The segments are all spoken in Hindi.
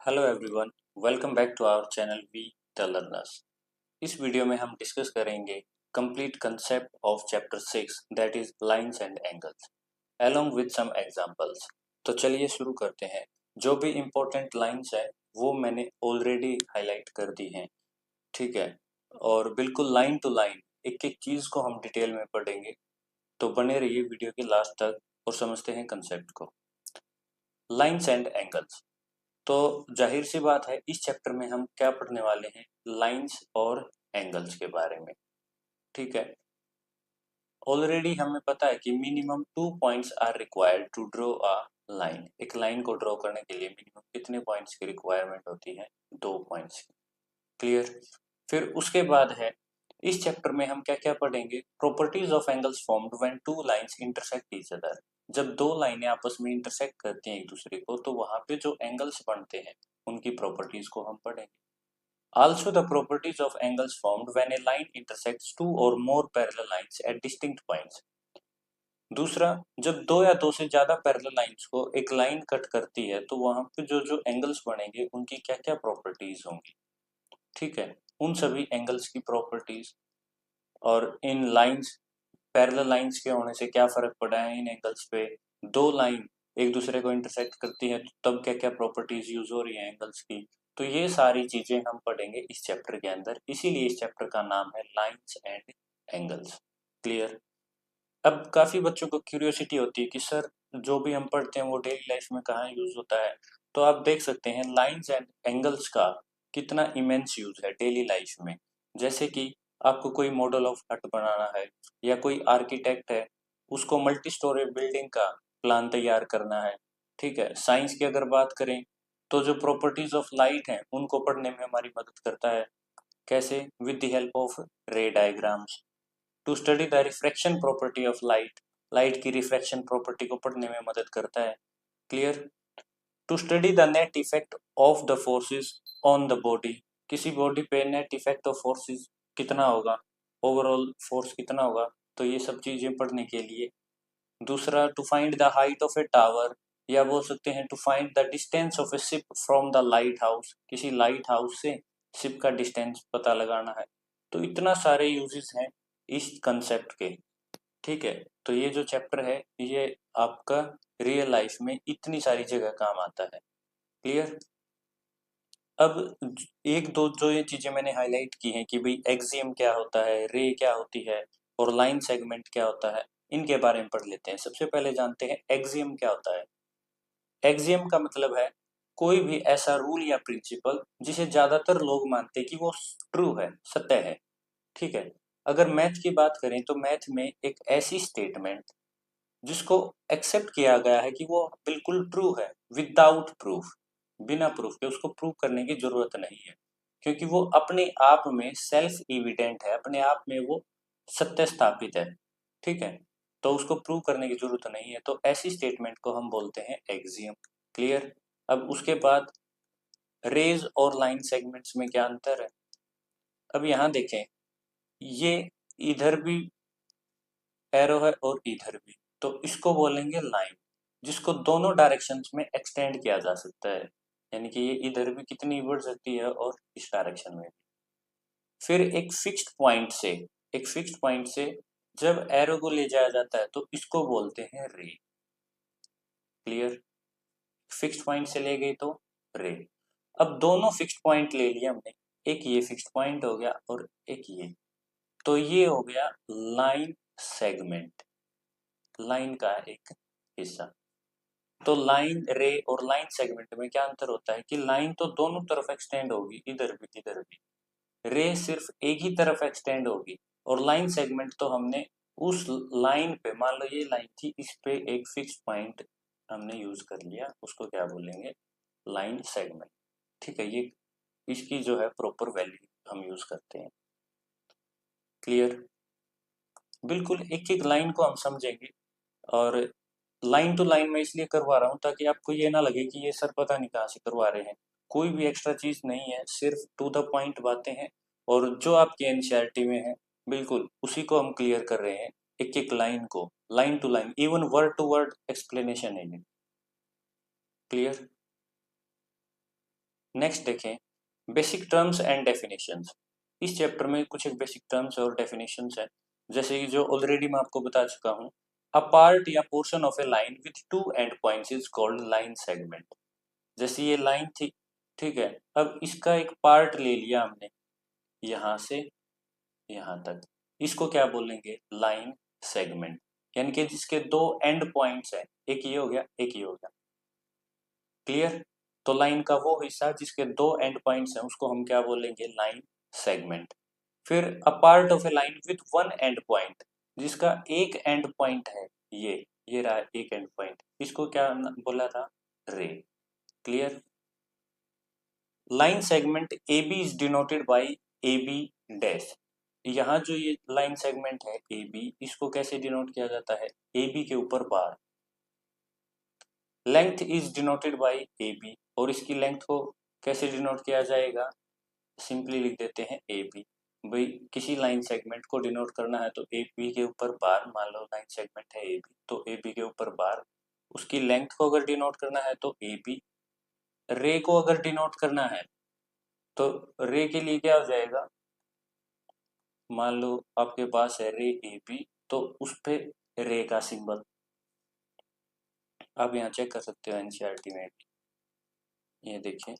Hello everyone, welcome back to our channel we the learners. इस वीडियो में हम डिस्कस करेंगे complete concept of chapter 6 that is lines and angles along with some examples. तो चलिए शुरू करते हैं। जो भी इम्पोर्टेंट लाइंस है वो मैंने ऑलरेडी हाईलाइट कर दी हैं, ठीक है। और बिल्कुल लाइन टू लाइन एक एक चीज़ को हम डिटेल में पढ़ेंगे, तो बने रहिए वीडियो के लास्ट तक और समझते हैं कंसेप्ट को। लाइंस एंड एंगल्स, तो जाहिर सी बात है इस चैप्टर में हम क्या पढ़ने वाले हैं, लाइंस और एंगल्स के बारे में, ठीक है। ऑलरेडी हमें पता है कि minimum 2 points are required to draw a line. एक लाइन को ड्रॉ करने के लिए मिनिमम कितने पॉइंट्स की रिक्वायरमेंट होती है? 2 पॉइंट्स की। क्लियर। फिर उसके बाद है इस चैप्टर में हम क्या क्या पढ़ेंगे, properties of angles formed when to lines intersect each other. जब दो लाइनें आपस में इंटरसेक्ट करती हैं एक दूसरे को, तो वहां पे जो एंगल्स बनते हैं उनकी प्रॉपर्टीज को हम पढ़ेंगे। Also the properties of angles formed when a line intersects two or more parallel lines at distinct points. दूसरा, जब दो या दो से ज्यादा पैरेलल लाइंस को एक लाइन कट करती है तो वहां पे जो जो एंगल्स बनेंगे उनकी क्या क्या प्रॉपर्टीज होंगी, ठीक है। उन सभी एंगल्स की प्रॉपर्टीज और इन लाइंस, पैरेलल लाइंस के होने से क्या फर्क पड़ा है इन एंगल्स पे। दो लाइन एक दूसरे को इंटरसेक्ट करती है तो तब क्या क्या प्रॉपर्टीज यूज हो रही है एंगल्स की। तो ये सारी चीजें हम पढ़ेंगे इस चैप्टर के अंदर, इसीलिए इस चैप्टर का नाम है लाइंस एंड एंगल्स। क्लियर। अब काफी बच्चों को क्यूरियोसिटी होती है कि सर जो भी हम पढ़ते हैं वो डेली लाइफ में कहाँ यूज होता है। तो आप देख सकते हैं लाइंस एंड एंगल्स का कितना इमेंस यूज है डेली लाइफ में। जैसे कि आपको कोई मॉडल ऑफ हट बनाना है या कोई आर्किटेक्ट है, उसको मल्टी स्टोरी बिल्डिंग का प्लान तैयार करना है, ठीक है। साइंस की अगर बात करें तो जो प्रॉपर्टीज ऑफ लाइट हैं उनको पढ़ने में हमारी मदद करता है। कैसे? With the help of ray diagrams. To study the refraction property of light, light की रिफ्रैक्शन प्रॉपर्टी को पढ़ने में मदद करता है। Clear. To study the net effect of the forces on the body, किसी बॉडी पे नेट इफेक्ट ऑफ फोर्सेस कितना होगा, ओवरऑल फोर्स कितना होगा, तो ये सब चीजें पढ़ने के लिए। दूसरा, to find the height of a tower, या बोल सकते हैं to find the distance of a ship from the lighthouse, किसी लाइट हाउस से शिप का डिस्टेंस पता लगाना है। तो इतना सारे यूजेस हैं इस कंसेप्ट के, ठीक है। तो ये जो चैप्टर है ये आपका रियल लाइफ में इतनी सारी जगह काम आता है। क्लियर। अब एक दो जो ये चीजें मैंने हाईलाइट की हैं कि भाई एक्सियम क्या होता है, रे क्या होती है और लाइन सेगमेंट क्या होता है, इनके बारे में पढ़ लेते हैं। सबसे पहले जानते हैं एक्सियम क्या होता है। एक्सियम का मतलब है कोई भी ऐसा रूल या प्रिंसिपल जिसे ज्यादातर लोग मानते हैं कि वो ट्रू है, सत्य है, ठीक है। अगर मैथ की बात करें तो मैथ में एक ऐसी स्टेटमेंट जिसको एक्सेप्ट किया गया है कि वो बिल्कुल ट्रू है विदाउट प्रूफ, बिना प्रूफ के, उसको प्रूव करने की जरूरत नहीं है, क्योंकि वो अपने आप में सेल्फ एविडेंट है, अपने आप में वो सत्य स्थापित है, ठीक है। तो उसको प्रूव करने की जरूरत नहीं है, तो ऐसी स्टेटमेंट को हम बोलते हैं एक्सियम। क्लियर। अब उसके बाद रेज और लाइन सेगमेंट्स में क्या अंतर है। अब यहाँ देखें, ये इधर भी एरो है और इधर भी, तो इसको बोलेंगे लाइन, जिसको दोनों डायरेक्शंस में एक्सटेंड किया जा सकता है, यानी कि ये इधर भी कितनी बढ़ सकती है और इस डायरेक्शन में भी। फिर एक फिक्स्ड पॉइंट से जब एरो को ले जाया जाता है तो इसको बोलते हैं रे। क्लियर। फिक्स्ड पॉइंट से ले गए तो रे। अब दोनों फिक्स्ड पॉइंट ले लिया हमने, एक ये फिक्स्ड पॉइंट हो गया और एक ये, तो ये हो गया लाइन सेगमेंट, लाइन का एक हिस्सा। तो लाइन रे और लाइन सेगमेंट में क्या अंतर होता है कि लाइन तो दोनों तरफ एक्सटेंड होगी, इधर भी इधर भी। रे सिर्फ एक ही तरफ एक्सटेंड होगी, और लाइन सेगमेंट तो हमने उस लाइन पे, मान लो ये लाइन थी, इस पे एक फिक्स पॉइंट हमने यूज कर लिया, उसको क्या बोलेंगे, लाइन सेगमेंट, ठीक है। ये इसकी जो है प्रॉपर वैल्यू हम यूज करते हैं। क्लियर। बिल्कुल एक एक लाइन को हम समझेंगे, और लाइन टू लाइन में इसलिए करवा रहा हूँ ताकि आपको ये ना लगे कि ये सर पता नहीं कहाँ से करवा रहे हैं। कोई भी एक्स्ट्रा चीज नहीं है, सिर्फ टू द पॉइंट बातें हैं, और जो आपकी एनसीईआरटी में है बिल्कुल उसी को हम क्लियर कर रहे हैं, एक एक लाइन को, line to line, even word to word explanation है ये। क्लियर। नेक्स्ट देखें बेसिक टर्म्स एंड डेफिनेशंस। इस चैप्टर में कुछ एक बेसिक टर्म्स और डेफिनेशंस है, जैसे कि जो ऑलरेडी मैं आपको बता चुका हूँ। अ पार्ट या portion of A line with to and points is called line segment. जैसे ये लाइन थी, ठीक है, अब इसका एक पार्ट ले लिया हमने यहाँ से यहाँ तक, इसको क्या बोलेंगे, लाइन सेगमेंट। यानी कि जिसके दो एंड पॉइंट्स हैं, एक ये हो गया, एक ये हो गया। क्लियर? तो लाइन का वो हिस्सा जिसके दो एंड पॉइंट्स हैं उसको हम क्या बोलेंगे, लाइन सेगमेंट। फिर a part of A line with one and point, जिसका एक एंड पॉइंट है, ये रहा एक एंड पॉइंट, इसको क्या बोला था, ray. Clear? Line segment A B is denoted by A B dash. यहाँ जो ये लाइन सेगमेंट है ए बी, इसको कैसे डिनोट किया जाता है, ए बी के ऊपर bar. Length is denoted by A B, और इसकी लेंथ को कैसे डिनोट किया जाएगा, सिंपली लिख देते हैं ए बी। भाई किसी लाइन सेगमेंट को डिनोट करना है तो ए बी के ऊपर बार, मान लो लाइन सेगमेंट है ए बी, तो ए बी के ऊपर बार। उसकी लेंथ को अगर डिनोट करना है तो ए बी। रे को अगर डिनोट करना है तो रे के लिए क्या हो जाएगा, मान लो आपके पास है रे ए बी, तो उस पे रे का सिंबल आप यहाँ चेक कर सकते हो एनसीईआरटी में भी। ये देखिए,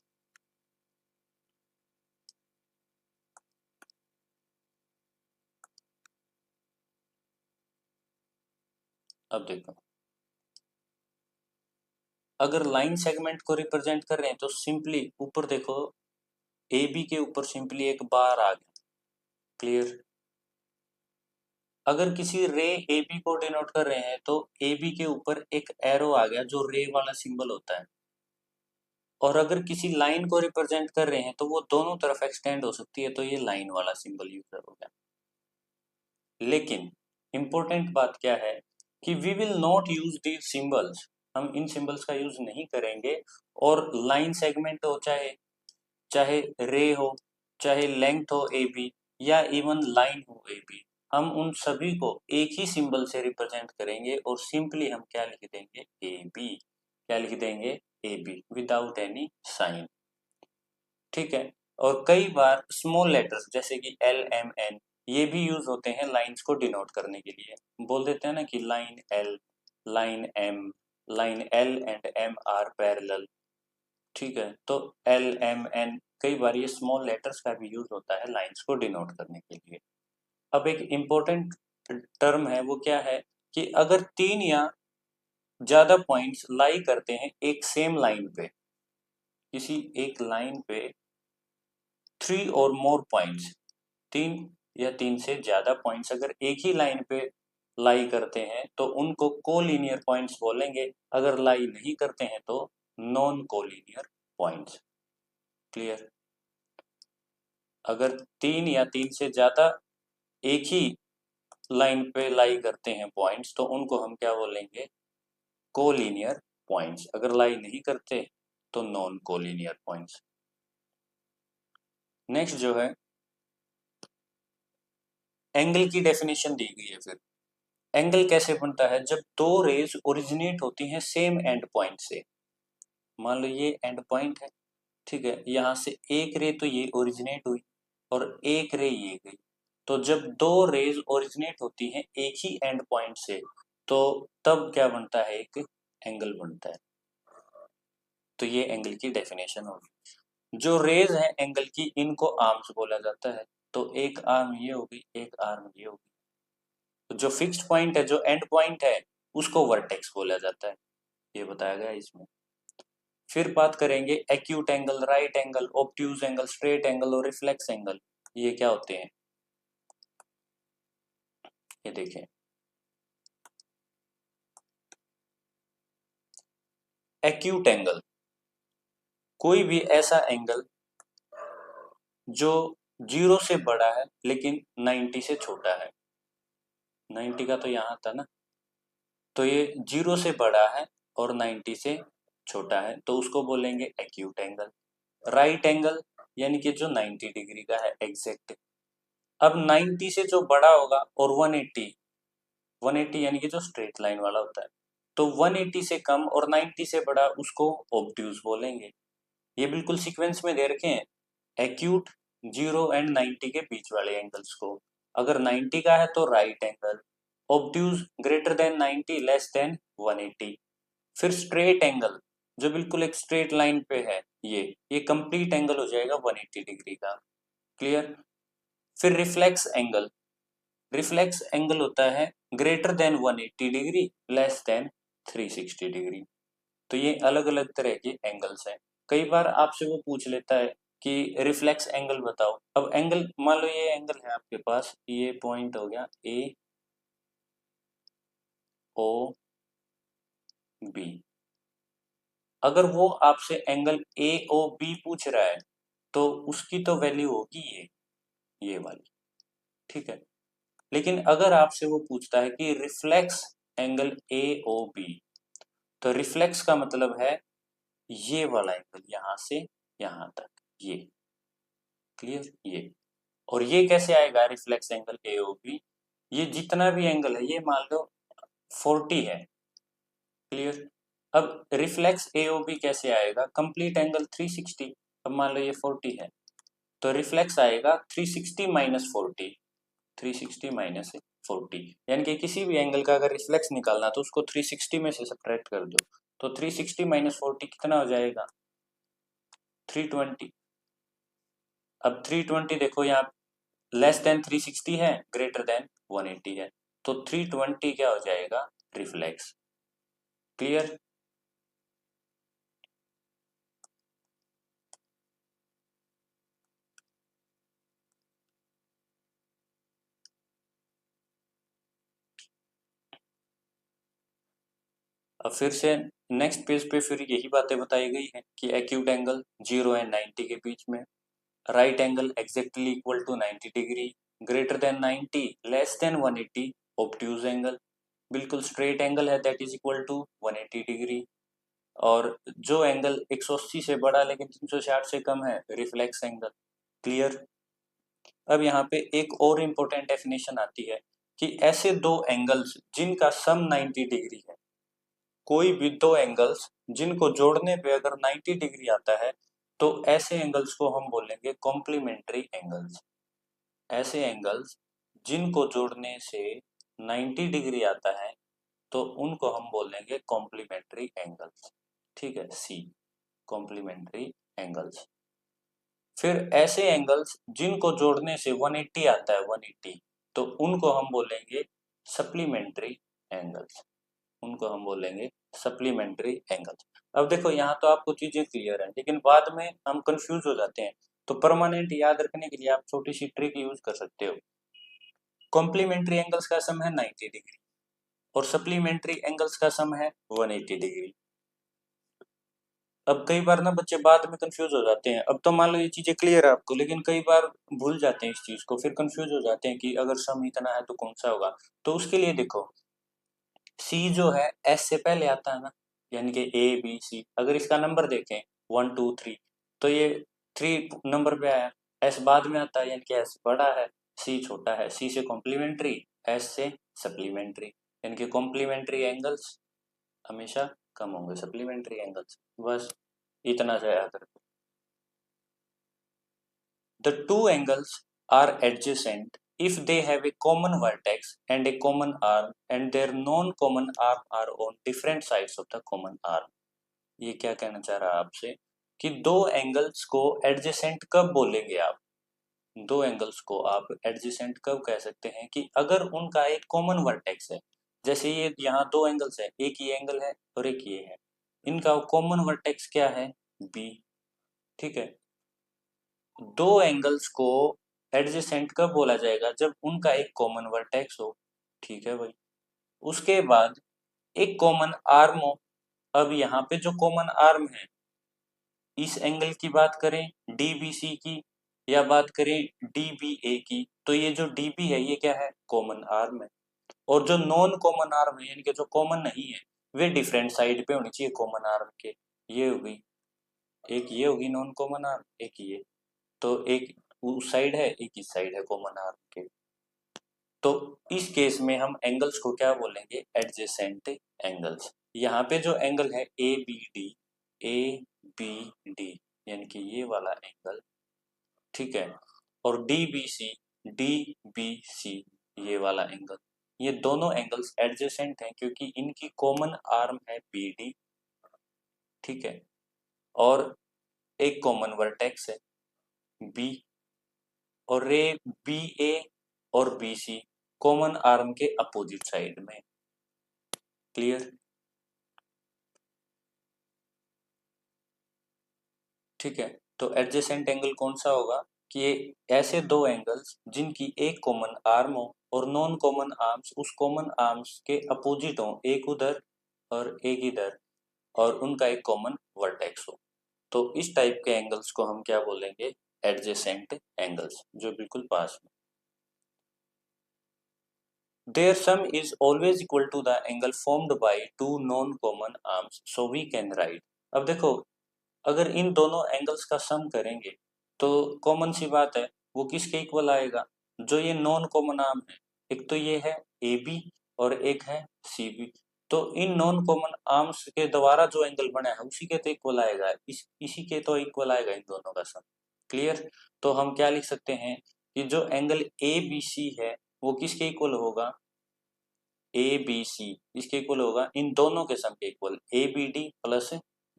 अब देखो, अगर लाइन सेगमेंट को रिप्रेजेंट कर रहे हैं तो सिंपली ऊपर देखो, ए बी के ऊपर सिंपली एक बार आ गया। क्लियर? अगर किसी रे ए बी को डिनोट कर रहे हैं तो ए बी के ऊपर एक एरो आ गया जो रे वाला सिंबल होता है। और अगर किसी लाइन को रिप्रेजेंट कर रहे हैं तो वो दोनों तरफ एक्सटेंड हो सकती है, तो ये लाइन वाला सिंबल यूज हो गया। लेकिन इंपॉर्टेंट बात क्या है कि we will not use these symbols, हम इन सिंबल्स का यूज नहीं करेंगे। और लाइन सेगमेंट हो चाहे चाहे रे हो, चाहे लेंथ हो ए बी, या इवन लाइन हो ए बी, हम उन सभी को एक ही सिंबल से रिप्रेजेंट करेंगे और सिंपली हम क्या लिख देंगे, ए बी। क्या लिख देंगे, A B, without any sign. ठीक है? और कई बार स्मॉल लेटर्स जैसे कि एल एम एन, ये भी यूज होते हैं लाइंस को डिनोट करने के लिए। बोल देते हैं ना कि line L, line M, line L and M are parallel. ठीक है, तो एल एम एन, कई बार ये स्मॉल लेटर्स का भी यूज होता है लाइंस को डिनोट करने के लिए। अब एक इम्पोर्टेंट टर्म है, वो क्या है कि अगर तीन या ज्यादा पॉइंट्स लाई करते हैं एक सेम लाइन पे, किसी एक लाइन पे थ्री और मोर पॉइंट्स, तीन या तीन से ज्यादा पॉइंट्स अगर एक ही लाइन पे लाई करते हैं तो उनको कोलिनियर पॉइंट्स बोलेंगे। अगर लाई नहीं करते हैं तो नॉन कोलिनियर पॉइंट्स। क्लियर? अगर तीन या तीन से ज्यादा एक ही लाइन पे लाई करते हैं पॉइंट्स तो उनको हम क्या बोलेंगे, कोलिनियर पॉइंट्स। अगर लाई नहीं करते तो नॉन कोलिनियर पॉइंट्स। नेक्स्ट जो है एंगल की डेफिनेशन दी गई है। फिर एंगल कैसे बनता है, जब दो रेज ओरिजिनेट होती हैं सेम एंड पॉइंट से। मान लो ये एंड पॉइंट है, ठीक है, यहाँ से एक रे तो ये ओरिजिनेट हुई और एक रे ये गई। तो जब दो रेज ओरिजिनेट होती हैं एक ही एंड पॉइंट से तो तब क्या बनता है, एक एंगल बनता है। तो ये एंगल की डेफिनेशन होगी। जो रेज है एंगल की, इनको आर्म्स बोला जाता है। तो एक आर्म ये होगी, एक आर्म ये होगी। तो जो फिक्स्ड पॉइंट है, जो एंड पॉइंट है, उसको वर्टेक्स बोला जाता है। ये बताया गया इसमें। फिर बात करेंगे acute angle, right angle, obtuse angle, straight angle और रिफ्लेक्स एंगल। ये क्या होते हैं, ये देखें। एक्यूट एंगल, कोई भी ऐसा एंगल जो 0 से बड़ा है लेकिन 90 से छोटा है। 90 का तो यहाँ था ना, तो ये 0 से बड़ा है और 90 से छोटा है, तो उसको बोलेंगे एक्यूट एंगल। राइट एंगल यानी कि जो 90 डिग्री का है एग्जैक्ट। अब 90 से जो बड़ा होगा और 180, 180 यानी कि जो स्ट्रेट लाइन वाला होता है, तो 180 से कम और 90 से बड़ा उसको ऑब्ट्यूज बोलेंगे। ये बिल्कुल सीक्वेंस में दे रखे हैं, एक्यूट 0 एंड 90 के बीच वाले एंगल्स को। अगर 90 का है तो right angle, obtuse greater than 90 less than 180। फिर स्ट्रेट एंगल जो बिल्कुल एक स्ट्रेट लाइन पे है, ये कंप्लीट एंगल हो जाएगा 180 डिग्री का। क्लियर। फिर रिफ्लेक्स एंगल होता है greater than 180 degree less than 360 degree. तो ये अलग अलग तरह के एंगल्स हैं। कई बार आपसे वो पूछ लेता है कि रिफ्लेक्स एंगल बताओ। अब एंगल मान लो ये एंगल है आपके पास, ये पॉइंट हो गया ए ओ बी। अगर वो आपसे एंगल ए ओ बी पूछ रहा है तो उसकी तो वैल्यू होगी ये वाली, ठीक है। लेकिन अगर आपसे वो पूछता है कि reflex angle A O B, तो रिफ्लेक्स का मतलब है ये वाला एंगल यहां से यहां तक, ये। क्लियर। ये और ये कैसे आएगा reflex angle A O B, ये जितना भी एंगल है ये मान लो 40 है। क्लियर। अब रिफ्लेक्स ए ओ बी कैसे आएगा, कंप्लीट एंगल 360। अब मान लो ये 40 है तो रिफ्लेक्स आएगा 360 माइनस 40, 360 माइनस 40, यानी कि किसी भी एंगल का अगर रिफ्लेक्स निकालना तो उसको 360 में से सब्ट्रैक्ट कर दो, तो 360 माइनस 40 कितना हो जाएगा, 320। अब 320 देखो यहाँ लेस देन 360 है, ग्रेटर देन 180 है, तो 320 क्या हो जाएगा, रिफ्लेक्स। क्लियर। अब फिर से नेक्स्ट पेज पे फिर यही बातें बताई गई हैं कि एक्यूट एंगल 0 एंड 90 के बीच में, right angle exactly equal to 90 degree, greater than 90 less than 180 obtuse angle, बिल्कुल स्ट्रेट एंगल है that is equal to 180 degree, और जो एंगल 180 से बड़ा लेकिन 360 से कम है, रिफ्लेक्स एंगल। क्लियर। अब यहाँ पे एक और इम्पोर्टेंट डेफिनेशन आती है कि ऐसे दो एंगल्स जिनका सम 90 डिग्री है, कोई भी दो एंगल्स जिनको जोड़ने पे अगर 90 डिग्री आता है तो ऐसे एंगल्स को हम बोलेंगे कॉम्प्लीमेंट्री एंगल्स। ऐसे एंगल्स जिनको जोड़ने से 90 डिग्री आता है तो उनको हम बोलेंगे कॉम्प्लीमेंट्री एंगल्स। ठीक है, सी, कॉम्प्लीमेंट्री एंगल्स। फिर ऐसे एंगल्स जिनको जोड़ने से 180 आता है, 180, तो उनको हम बोलेंगे सप्लीमेंट्री एंगल्स, उनको हम बोलेंगे सप्लीमेंट्री एंगल्स। अब देखो यहाँ तो आपको चीजें क्लियर है, लेकिन बाद में हम कंफ्यूज हो जाते हैं, तो परमानेंट याद रखने के लिए आप छोटी सी ट्रिक यूज कर सकते हो। कॉम्प्लीमेंट्री एंगल्स का सम है 90 डिग्री और सप्लीमेंट्री एंगल्स का सम है 180 डिग्री। अब कई बार ना बच्चे बाद में कंफ्यूज हो जाते हैं, अब तो मान लो ये चीजें क्लियर है आपको, लेकिन कई बार भूल जाते हैं इस चीज को, फिर कंफ्यूज हो जाते हैं कि अगर सम इतना है तो कौन सा होगा। तो उसके लिए देखो, सी जो है एस से पहले आता है ना, यानी कि ए बी सी, अगर इसका नंबर देखें 1 2 3, तो ये 3 नंबर पे आया, एस बाद में आता है यानी कि एस बड़ा है, सी छोटा है, सी से कॉम्प्लीमेंट्री, एस से सप्लीमेंट्री, यानी कि कॉम्प्लीमेंट्री एंगल्स हमेशा कम होंगे सप्लीमेंट्री एंगल्स। बस इतना सा याद रखो। The two angles are adjacent if they have a common vertex and a common arm and their non-common arm are on different sides of the common arm। ये क्या कहना चाह रहा है आपसे कि दो एंगल्स को एडजेसेंट कब बोलेंगे आप, दो एंगल्स को आप एडजेसेंट कब कह सकते हैं कि अगर उनका एक कॉमन वर्टेक्स है। जैसे ये यहाँ दो एंगल्स है, एक ही एंगल है और एक ये है, इनका कॉमन वर्टेक्स क्या है, बी। ठीक है, दो एंगल्स को एडजेसेंट कब बोला जाएगा, जब उनका एक कॉमन वर्टेक्स हो। ठीक है भाई। उसके बाद एक कॉमन आर्म हो। अब यहाँ पे जो कॉमन आर्म है, इस एंगल की बात करें डीबीसी की या बात करें डीबीए की, तो ये जो डीबी है ये क्या है, कॉमन आर्म है। और जो नॉन कॉमन आर्म है यानी कि जो कॉमन नहीं है, वे डिफरेंट साइड पे होनी चाहिए कॉमन आर्म के। ये होगी, एक ये होगी नॉन कॉमन आर्म, एक ये, तो एक उस साइड है एक इस साइड है कॉमन आर्म के। तो इस केस में हम एंगल्स को क्या बोलेंगे, एडजेसेंट एंगल्स। यहाँ पे जो एंगल है A B D, A B D, यानी कि ये वाला एंगल, ठीक है, और DBC ये वाला एंगल, ये दोनों एंगल्स एडजेसेंट हैं क्योंकि इनकी कॉमन आर्म है BD, ठीक है, और एक कॉमन वर्टेक्स है B, और रे BA और BC कॉमन आर्म के अपोजिट साइड में। क्लियर? ठीक है, तो एडजेसेंट एंगल कौन सा होगा कि ये ऐसे दो एंगल्स जिनकी एक कॉमन आर्म हो और नॉन कॉमन आर्म्स उस कॉमन आर्म्स के अपोजिट हो, एक उधर और एक इधर, और उनका एक कॉमन वर्टेक्स हो। तो इस टाइप के एंगल्स को हम क्या बोलेंगे? एडजेसेंट एंगल्स, जो बिल्कुल पास में। Their sum is always equal to the angle formed by two non-common arms, so we can write। अब देखो, अगर इन दोनों एंगल्स का सम करेंगे तो कॉमन सी बात है, वो किसके इक्वल आएगा? जो ये नॉन कॉमन आर्म है, एक तो ये है AB और एक है CB, तो इन नॉन कॉमन आर्म्स के द्वारा जो एंगल बना है उसी के तो इक्वल आएगा, इसी के तो इक्वल आएगा इन दोनों का सम। क्लियर? तो हम क्या लिख सकते हैं कि जो एंगल ABC है वो किसके इक्वल होगा? ABC इसके इक्वल होगा इन दोनों के सम के equal, ABD plus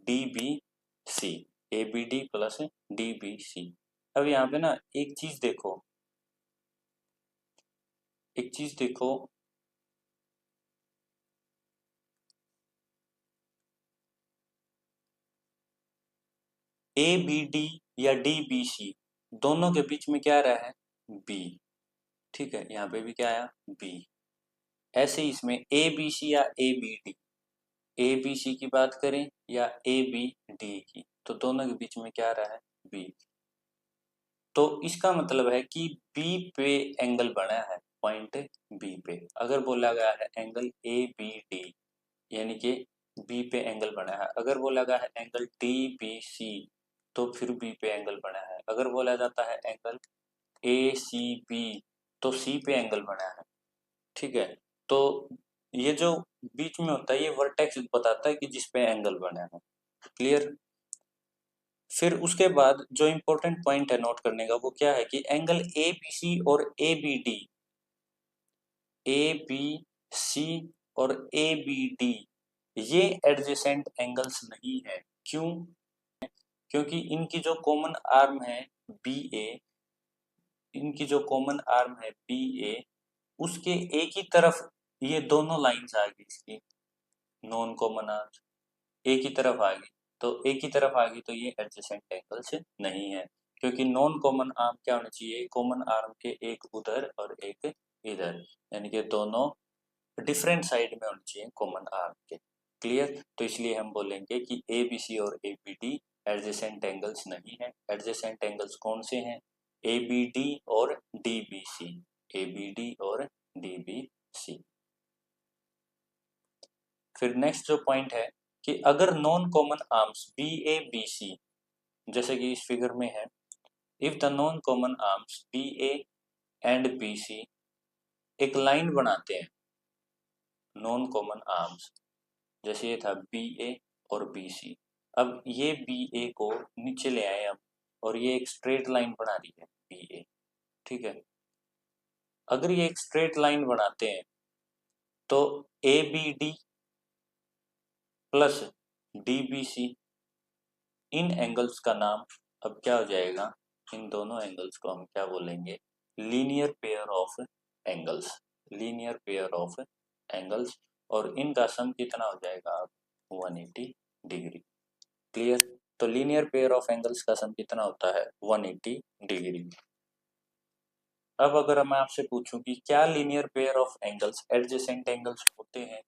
DBC, ABD plus DBC। अब यहाँ पे ना एक चीज देखो, ABD या DBC दोनों के बीच में क्या रहा है? B, ठीक है, यहाँ पे भी क्या आया? B। ऐसे ही इसमें ABC या ABD, ABC की बात करें या ABD की, तो दोनों के बीच में क्या रहा है? B। तो इसका मतलब है कि B पे एंगल बना है, पॉइंट B पे। अगर बोला गया है एंगल ABD यानी कि B पे एंगल बना है, अगर बोला गया है एंगल DBC तो फिर B पे एंगल बना है, अगर बोला जाता है एंगल ACB तो C पे एंगल बना है, ठीक है। तो ये जो बीच में होता है ये वर्टेक्स बताता है कि जिस पे एंगल बना है। क्लियर? फिर उसके बाद जो इम्पोर्टेंट पॉइंट है नोट करने का वो क्या है कि एंगल ABC और ABD, ABC और ABD ये एडजेसेंट एंगल्स नहीं है। क्यों? क्योंकि इनकी जो कॉमन आर्म है BA, इनकी जो कॉमन आर्म है BA, उसके एक ही तरफ ये दोनों लाइंस आ गई, इसकी नॉन कॉमन आर्म एक ही तरफ आ गई, तो एक ही तरफ आ गई तो ये एडजेसेंट एंगल्स नहीं है, क्योंकि नॉन कॉमन आर्म क्या होना चाहिए? कॉमन आर्म के एक उधर और एक इधर, यानी कि दोनों डिफरेंट साइड में होनी चाहिए कॉमन आर्म के। क्लियर? तो इसलिए हम बोलेंगे कि ABC और ABD एडजेसेंट एंगल्स नहीं है। एडजेसेंट एंगल्स कौन से हैं? ABD और DBC, ABD और DBC। फिर नेक्स्ट जो पॉइंट है कि अगर नॉन कॉमन आर्म्स BABC, जैसे कि इस फिगर में है, if the non common arms BA and BC एक लाइन बनाते हैं, नॉन कॉमन आर्म्स जैसे ये था BA और BC, अब ये BA को नीचे ले आए हम और ये एक स्ट्रेट लाइन बना रही है BA, ठीक है। अगर ये एक स्ट्रेट लाइन बनाते हैं तो ABD प्लस DBC इन एंगल्स का नाम अब क्या हो जाएगा? इन दोनों एंगल्स को हम क्या बोलेंगे? Linear pair of angles, linear pair of angles, और इनका सम कितना हो जाएगा? अब 180 डिग्री। क्लियर? तो लीनियर पेयर ऑफ एंगल्स का सम कितना होता है? 180 डिग्री। अब अगर मैं आपसे पूछूं कि क्या linear pair of angles adjacent angles होते हैं,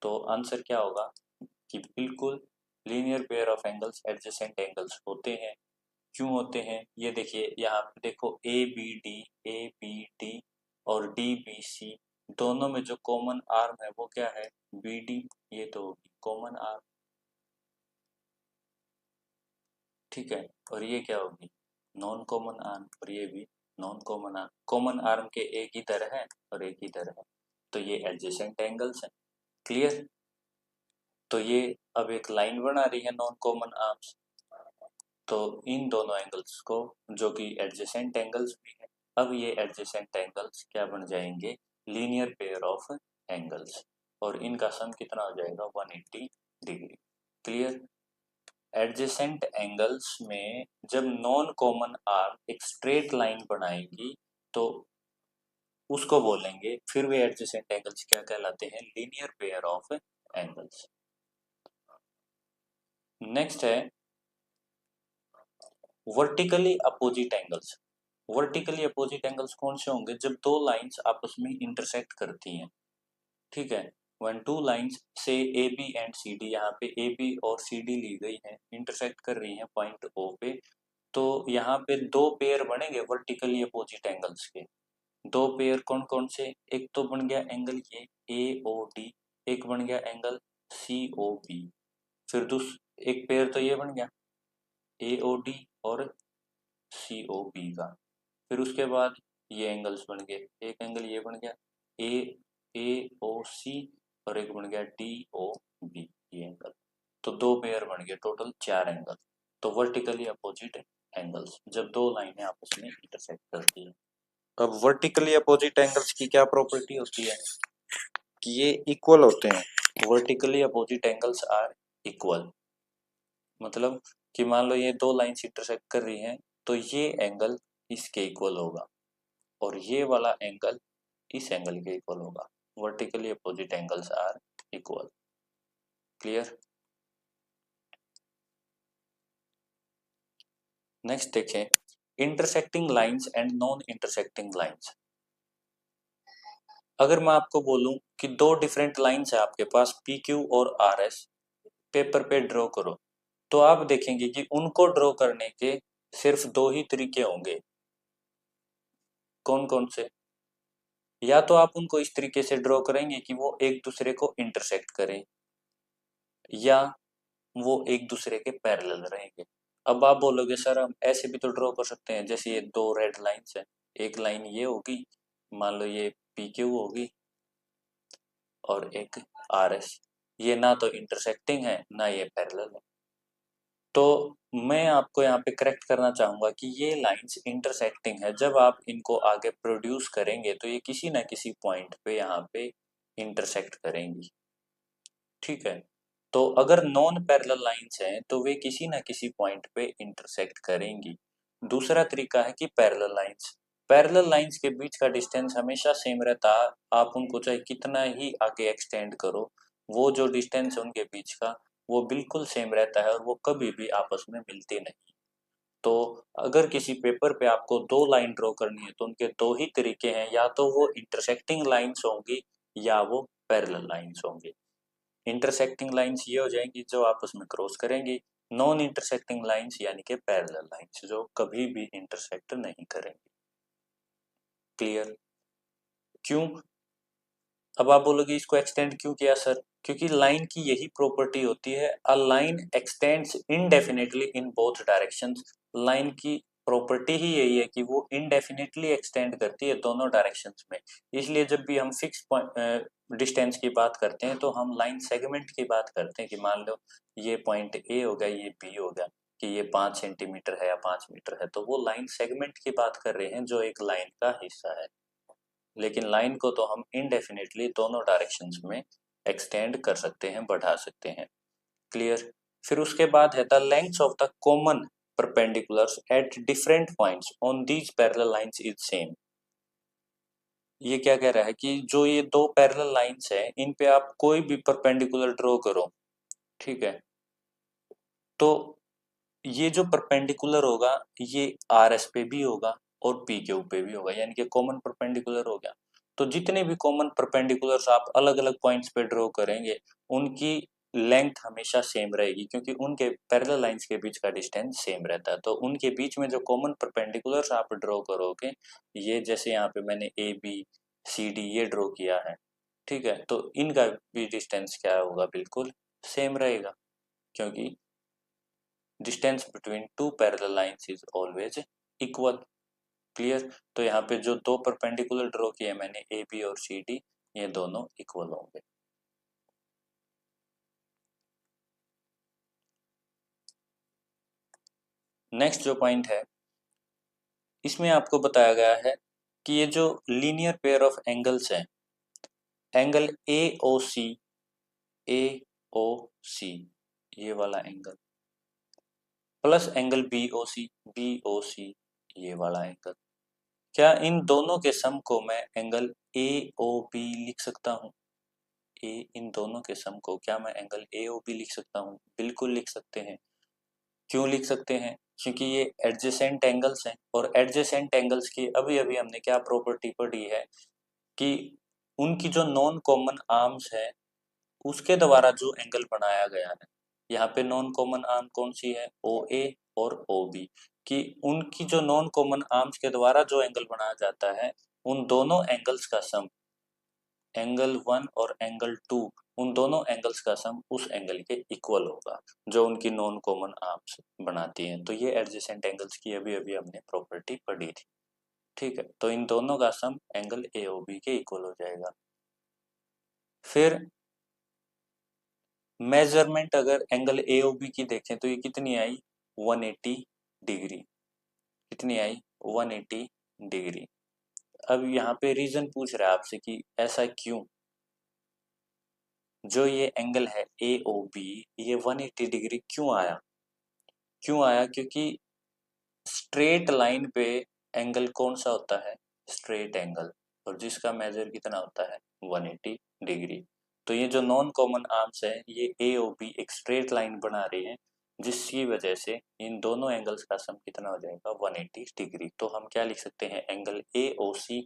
तो आंसर क्या होगा कि बिल्कुल linear pair of angles adjacent angles होते हैं। क्यों होते हैं? ये देखिए, यहाँ पे देखो ABD और DBC दोनों में जो कॉमन आर्म है वो क्या है? BD, ये तो होगी कॉमन आर्म, ठीक है, और ये क्या होगी? नॉन कॉमन आर्म, और ये भी non common arm. Common arm के एक इधर है और एक इधर है, तो ये एडजेसेंट एंगल्स हैं। क्लियर? तो ये अब एक लाइन बना रही है नॉन कॉमन आर्म्स, तो इन दोनों एंगल्स को, जो कि एडजेसेंट एंगल्स भी है, अब ये एडजेसेंट एंगल्स क्या बन जाएंगे, लीनियर पेयर ऑफ एंगल्स, और इनका सम कितना हो जाएगा 180 डिग्री। क्लियर। एडजेसेंट एंगल्स में जब नॉन कॉमन आर्म एक स्ट्रेट लाइन बनाएगी तो उसको बोलेंगे, फिर वे एडजेसेंट एंगल्स क्या कहलाते हैं, linear pair of angles. Next है vertically opposite angles. Vertically opposite angles कौन से होंगे, जब दो लाइंस आपस में इंटरसेक्ट करती हैं। ठीक है, वन टू लाइंस से A B and C D, यहाँ पे ए बी और सी डी ली गई है, इंटरसेक्ट कर रही हैं पॉइंट ओ पे, तो यहाँ पे दो पेयर बनेंगे वर्टिकली अपोजिट एंगल्स के। दो पेयर कौन कौन से, एक तो बन गया एंगल ये ए ओ डी, एक बन गया एंगल सी ओ बी, फिर एक पेयर तो ये बन गया ए ओ डी और सी ओ बी का, फिर उसके बाद ये एंगल्स बन गए, एक एंगल ये बन गया ए ए ओ सी और एक बन गया डी ओ बी, ये एंगल, तो दो पेयर बन गए, टोटल 4 एंगल। तो वर्टिकली अपोजिट एंगल्स जब दो लाइनें आपस में इंटरसेक्ट करती है। अब वर्टिकली अपोजिट एंगल्स की क्या प्रॉपर्टी होती है कि ये इक्वल होते हैं। Vertically opposite angles are equal, मतलब कि मान लो ये दो लाइंस इंटरसेक्ट कर रही हैं, तो ये एंगल इसके इक्वल होगा और ये वाला एंगल इस एंगल के इक्वल होगा। Vertically opposite angles are equal. Clear. Next देखें, intersecting lines and non intersecting lines. अगर मैं आपको बोलूं कि दो डिफरेंट लाइंस है आपके पास पी क्यू और आर एस, पेपर पे ड्रॉ करो, तो आप देखेंगे कि उनको ड्रॉ करने के सिर्फ दो ही तरीके होंगे। कौन कौन से, या तो आप उनको इस तरीके से ड्रॉ करेंगे कि वो एक दूसरे को इंटरसेक्ट करें, या वो एक दूसरे के पैरेलल रहेंगे। अब आप बोलोगे सर हम ऐसे भी तो ड्रॉ कर सकते हैं, जैसे ये दो रेड लाइंस है, एक लाइन ये होगी, मान लो ये पी क्यू होगी और एक आर एस, ये ना तो इंटरसेक्टिंग है ना ये पैरेलल है। तो मैं आपको यहाँ पे करेक्ट करना चाहूंगा कि ये लाइंस इंटरसेक्टिंग है। जब आप इनको आगे प्रोड्यूस करेंगे तो ये किसी ना किसी पॉइंट पे यहाँ पे इंटरसेक्ट करेंगी। ठीक है, तो अगर नॉन पैरेलल लाइंस हैं तो वे किसी ना किसी पॉइंट पे इंटरसेक्ट करेंगी। दूसरा तरीका है कि पैरेलल लाइंस, पैरेलल लाइंस के बीच का डिस्टेंस हमेशा सेम रहता है, आप उनको चाहे कितना ही आगे एक्सटेंड करो, वो जो डिस्टेंस है उनके बीच का वो बिल्कुल सेम रहता है और वो कभी भी आपस में मिलती नहीं। तो अगर किसी पेपर पे आपको दो लाइन ड्रॉ करनी है तो उनके दो ही तरीके हैं, या तो वो इंटरसेक्टिंग लाइंस होंगी या वो पैरेलल लाइंस होंगी। इंटरसेक्टिंग लाइंस ये हो जाएंगी जो आपस में क्रॉस करेंगी, नॉन इंटरसेक्टिंग लाइंस यानी कि पैरेलल लाइंस जो कभी भी इंटरसेक्ट नहीं करेंगी। क्लियर। क्यों, अब आप बोलोगे इसको एक्सटेंड क्यों किया सर, क्योंकि लाइन की यही प्रॉपर्टी होती है, a line x tends indefinitely in both directions. Line की प्रॉपर्टी ही यही है कि वो इनडेफिनेटली एक्सटेंड करती है दोनों डायरेक्शंस में। इसलिए जब भी हम फिक्स डिस्टेंस की बात करते हैं तो हम लाइन सेगमेंट की बात करते हैं कि मान लो ये पॉइंट ए हो गया, ये बी हो गया, कि ये 5 सेंटीमीटर है या 5 मीटर है, तो वो लाइन सेगमेंट की बात कर रहे हैं जो एक लाइन का हिस्सा है। लेकिन लाइन को तो हम इनडेफिनेटली दोनों डायरेक्शंस में एक्सटेंड कर सकते हैं, बढ़ा सकते हैं। क्लियर। फिर उसके बाद है the length of the common perpendiculars at different points on these parallel lines is same. ये क्या कह रहा है कि जो ये दो पैरेलल लाइंस है इन पे आप कोई भी परपेंडिकुलर ड्रॉ करो, ठीक है, तो ये जो परपेंडिकुलर होगा ये आर एस पे भी होगा और पी क्यू पे भी होगा, यानी कि कॉमन परपेंडिकुलर हो गया। तो जितने भी कॉमन परपेंडिकुलर्स आप अलग अलग पॉइंट्स पे ड्रॉ करेंगे उनकी लेंथ हमेशा सेम रहेगी, क्योंकि उनके पैरेलल लाइंस के बीच का डिस्टेंस सेम रहता है। तो उनके बीच में जो कॉमन परपेंडिकुलर्स आप ड्रॉ करोगे, ये जैसे यहाँ पे मैंने ए बी सी डी ये ड्रॉ किया है, ठीक है, तो इनका भी डिस्टेंस क्या होगा, बिल्कुल सेम रहेगा, क्योंकि distance between two parallel lines is always equal. Clear. तो यहाँ पे जो दो परपेंडिकुलर ड्रॉ किए मैंने ए बी और सी डी, ये दोनों इक्वल होंगे। नेक्स्ट जो पॉइंट है, इसमें आपको बताया गया है कि ये जो लीनियर पेयर ऑफ एंगल्स हैं, एंगल ए ओ सी ये वाला angle plus angle B O C ये वाला एंगल, क्या इन दोनों के सम को मैं एंगल ए ओ बी लिख सकता हूँ? इन दोनों के सम को क्या मैं एंगल ए ओ बी लिख सकता हूँ? बिल्कुल लिख सकते हैं। क्यों लिख सकते हैं? क्योंकि ये एडजेसेंट एंगल्स हैं, और एडजेसेंट एंगल्स की अभी अभी हमने क्या प्रॉपर्टी पढ़ी है कि उनकी जो नॉन कॉमन आर्म्स है उसके द्वारा जो एंगल बनाया गया है, यहाँ पे नॉन कॉमन आर्म कौन सी है? ओ ए और ओ बी, कि उनकी जो नॉन कॉमन आर्म्स के द्वारा जो एंगल बनाया जाता है, उन दोनों एंगल्स का सम, एंगल 1 और एंगल 2, उन दोनों एंगल्स का सम उस एंगल के इक्वल होगा जो उनकी नॉन कॉमन आर्म्स बनाती हैं। तो ये एडजेसेंट एंगल्स की अभी अभी हमने प्रॉपर्टी पढ़ी थी। ठीक है, तो इन दोनों का sum angle A O B के इक्वल हो जाएगा। फिर मेजरमेंट अगर एंगल ए ओ बी की देखें तो ये कितनी आई? 180 डिग्री। कितनी आई? 180 डिग्री। अब यहाँ पे रीजन पूछ रहा है आपसे कि ऐसा क्यों? जो ये एंगल है ए ओ बी, ये 180 डिग्री क्यों आया? क्यों आया? क्योंकि स्ट्रेट लाइन पे एंगल कौन सा होता है? स्ट्रेट एंगल, और जिसका मेजर कितना होता है? 180 डिग्री। तो ये जो नॉन कॉमन आर्म्स है, ये ए ओ बी एक स्ट्रेट लाइन बना रही है, जिसकी वजह से इन दोनों एंगल्स का सम कितना हो जाएगा? 180 डिग्री। तो हम क्या लिख सकते हैं? Angle A O C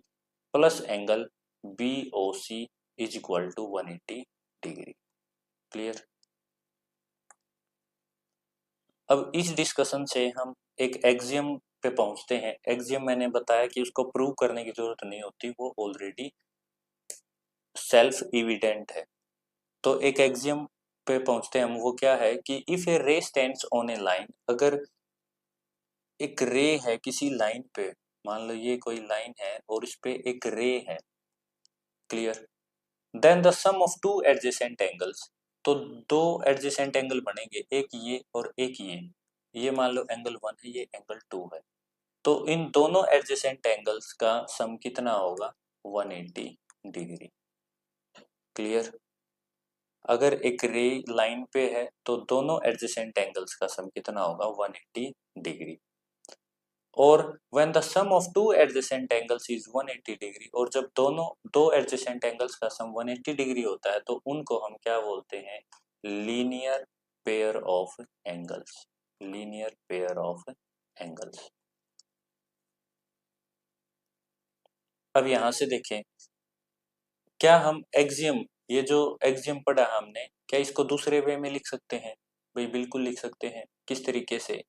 plus angle B O C is equal to 180 degree. Clear? अब इस डिस्कशन से हम एक एक्सियम पे पहुंचते हैं। एक्सियम मैंने बताया कि उसको प्रूव करने की जरूरत नहीं होती, वो ऑलरेडी सेल्फ एविडेंट है। तो एक एक्सियम पे पहुंचते हैं हम, वो क्या है कि if a ray stands on a line, अगर एक रे है किसी लाइन पे, मान लो ये कोई लाइन है और इस पे एक रे है, clear, then the sum of two adjacent angles, तो दो एडजेसेंट एंगल बनेंगे, एक ये और एक ये मान लो एंगल 1 है, ये एंगल 2 है, तो इन दोनों एडजेसेंट एंगल्स का सम कितना होगा? 180 डिग्री। क्लियर? अगर एक रे लाइन पे है तो दोनों एडजेसेंट एंगल्स का सम कितना होगा? 180 डिग्री। और when the sum of two adjacent angles is 180 degree, और जब दोनों दो एडजेसेंट एंगल्स का सम 180 डिग्री होता है तो उनको हम क्या बोलते हैं? Linear pair of angles. Linear pair of angles. अब यहां से देखें, क्या हम एक्सियम, ये जो एक्सियम पढ़ा हमने, क्या इसको दूसरे वे में लिख सकते हैं? भाई बिल्कुल लिख सकते हैं। किस तरीके से?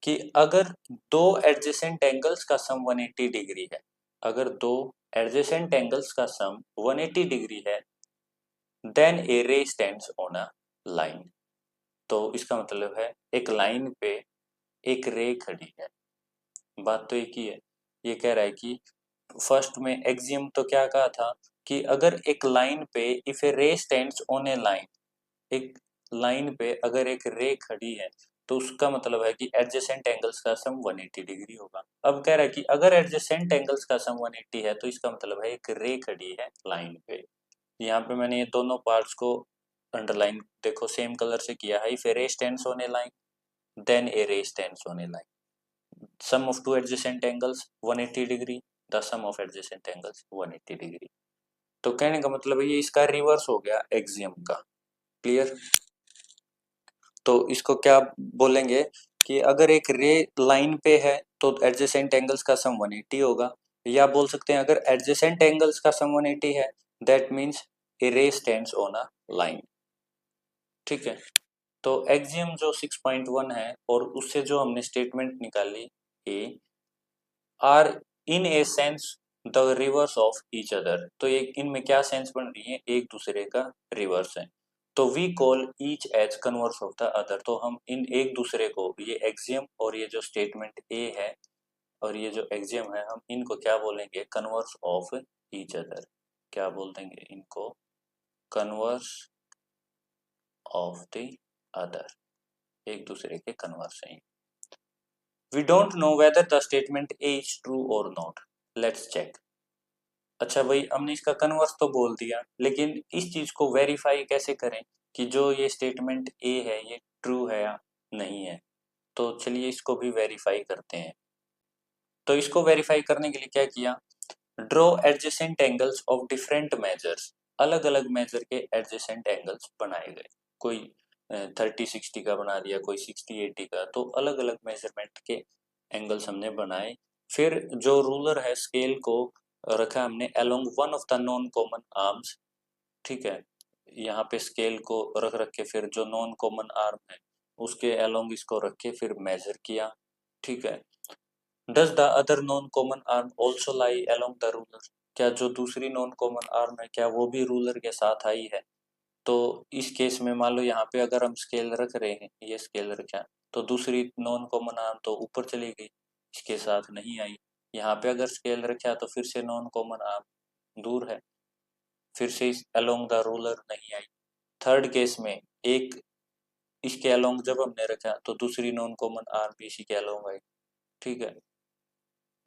कि अगर दो एडजेसेंट एंगल्स का सम 180 डिग्री है, अगर दो एडजेसेंट एंगल्स का सम 180 डिग्री है, then a ray stands on a line. तो इसका मतलब है एक लाइन पे एक रे खड़ी है। बात तो एक ही है। ये कह रहा है कि फर्स्ट में एक्सियम तो क्या कहा था कि अगर एक लाइन पे if a ray stands on a line, एक लाइन पे अगर एक रे खड़ी है तो उसका मतलब है कि एडजेसेंट एंगल्स का सम 180 डिग्री होगा। अब कह रहा है कि अगर एडजेसेंट एंगल्स का सम 180 है तो इसका मतलब है एक रे खड़ी है लाइन पे। यहाँ पे मैंने ये दोनों पार्ट्स को अंडरलाइन देखो सेम कलर से किया है। If a ray stands on a line then a ray stands on a line, sum of two adjacent angles 180 degree, the sum of adjacent angles 180 degree. तो कहने का मतलब है ये इसका रिवर्स हो गया एक्सियम का। क्लियर? तो इसको क्या बोलेंगे कि अगर एक रे लाइन पे है तो एडजेसेंट एंगल्स का सम 180 होगा, या बोल सकते हैं अगर एडजेसेंट एंगल्स का सम 180 है that means A ray stands on a line. ठीक है, तो एक्सियम जो 6.1 है और उससे जो हमने स्टेटमेंट निकाली are in a sense the reverse of each other, तो ये इनमें क्या सेंस बन रही है? एक दूसरे का रिवर्स है। तो we call each as converse of the other, तो हम इन एक दूसरे को, ये एक्सियम और ये जो स्टेटमेंट ए है और ये जो एक्सियम है, हम इनको क्या बोलेंगे? Converse of each other. क्या बोल देंगे इनको? कन्वर्स ऑफ द अदर, एक दूसरे के कन्वर्स हैं। We don't know whether the statement A is true और नॉट, लेट्स चेक। अच्छा भाई, हमने इसका कन्वर्स तो बोल दिया, लेकिन इस चीज को वेरीफाई कैसे करें कि जो ये स्टेटमेंट ए है ये ट्रू है या नहीं है। तो चलिए इसको भी वेरीफाई करते हैं। तो इसको वेरीफाई करने के लिए क्या किया, draw adjacent angles of different measures, अलग अलग मेजर के एडजेसेंट एंगल्स बनाए गए। कोई 30-60 का बना दिया, कोई 60-80 का, तो अलग अलग मेजरमेंट के एंगल्स हमने बनाए। फिर जो रूलर है स्केल को रखा हमने along one of the non common arms, ठीक है, यहाँ पे स्केल को रख रख के फिर जो नॉन कॉमन आर्म है उसके अलोंग इसको रख के फिर मेजर किया, ठीक है। Does the other non common arm also lie along the ruler, क्या जो दूसरी नॉन कॉमन आर्म है क्या वो भी रूलर के साथ आई है। तो इस केस में मान लो यहाँ पे अगर हम स्केल रख रहे हैं, ये स्केल रखा, तो दूसरी नॉन कॉमन आर्म तो ऊपर चली गई, इसके साथ नहीं आई। यहाँ पे अगर स्केल रखा तो फिर से नॉन कॉमन आर्म दूर है, फिर से इस अलोंग द रूलर नहीं आई। थर्ड केस में एक इसके अलोंग जब हमने रखा तो दूसरी नॉन कॉमन आर्म भी इसी के अलोंग आई, ठीक है।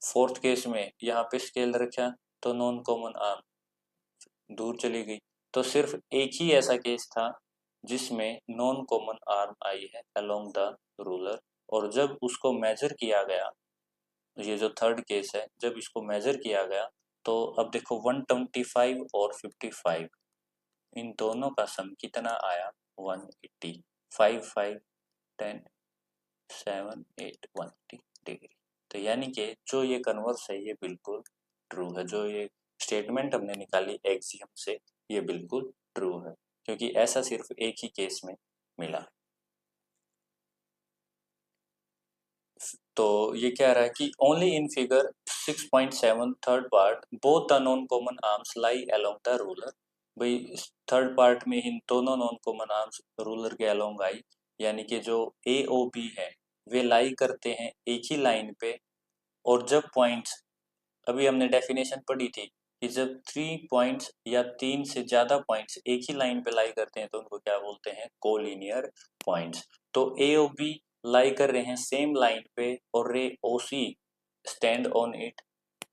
फोर्थ केस में यहाँ पे स्केल रखा तो नॉन कॉमन आर्म दूर चली गई। तो सिर्फ एक ही ऐसा केस था जिसमें नॉन कॉमन आर्म आई है अलोंग द रूलर, और जब उसको मेजर किया गया, ये जो थर्ड केस है, जब इसको मेजर किया गया तो अब देखो 125 और 55, इन दोनों का सम कितना आया, 180, 5 5 10 7 8 180 डिग्री। तो यानी कि जो ये कन्वर्स है ये बिल्कुल ट्रू है, जो ये स्टेटमेंट हमने निकाली एक्सियम से ये बिल्कुल ट्रू है, क्योंकि ऐसा सिर्फ एक ही केस में मिला। तो ये कह रहा है कि only in figure 6.7 third part both the non common arms lie along the ruler. भाई थर्ड पार्ट में इन दोनों नॉन कॉमन आर्म्स रूलर के अलोंग आई, यानी कि जो ए ओ बी है वे लाई करते हैं एक ही लाइन पे। और जब पॉइंट्स, अभी हमने डेफिनेशन पढ़ी थी कि जब 3 पॉइंट्स या 3 से ज्यादा पॉइंट्स एक ही लाइन पे लाई करते हैं तो उनको क्या बोलते हैं, कोलिनियर पॉइंट्स। तो ए ओ बी लाई कर रहे हैं सेम लाइन पे और ray O C stand on it,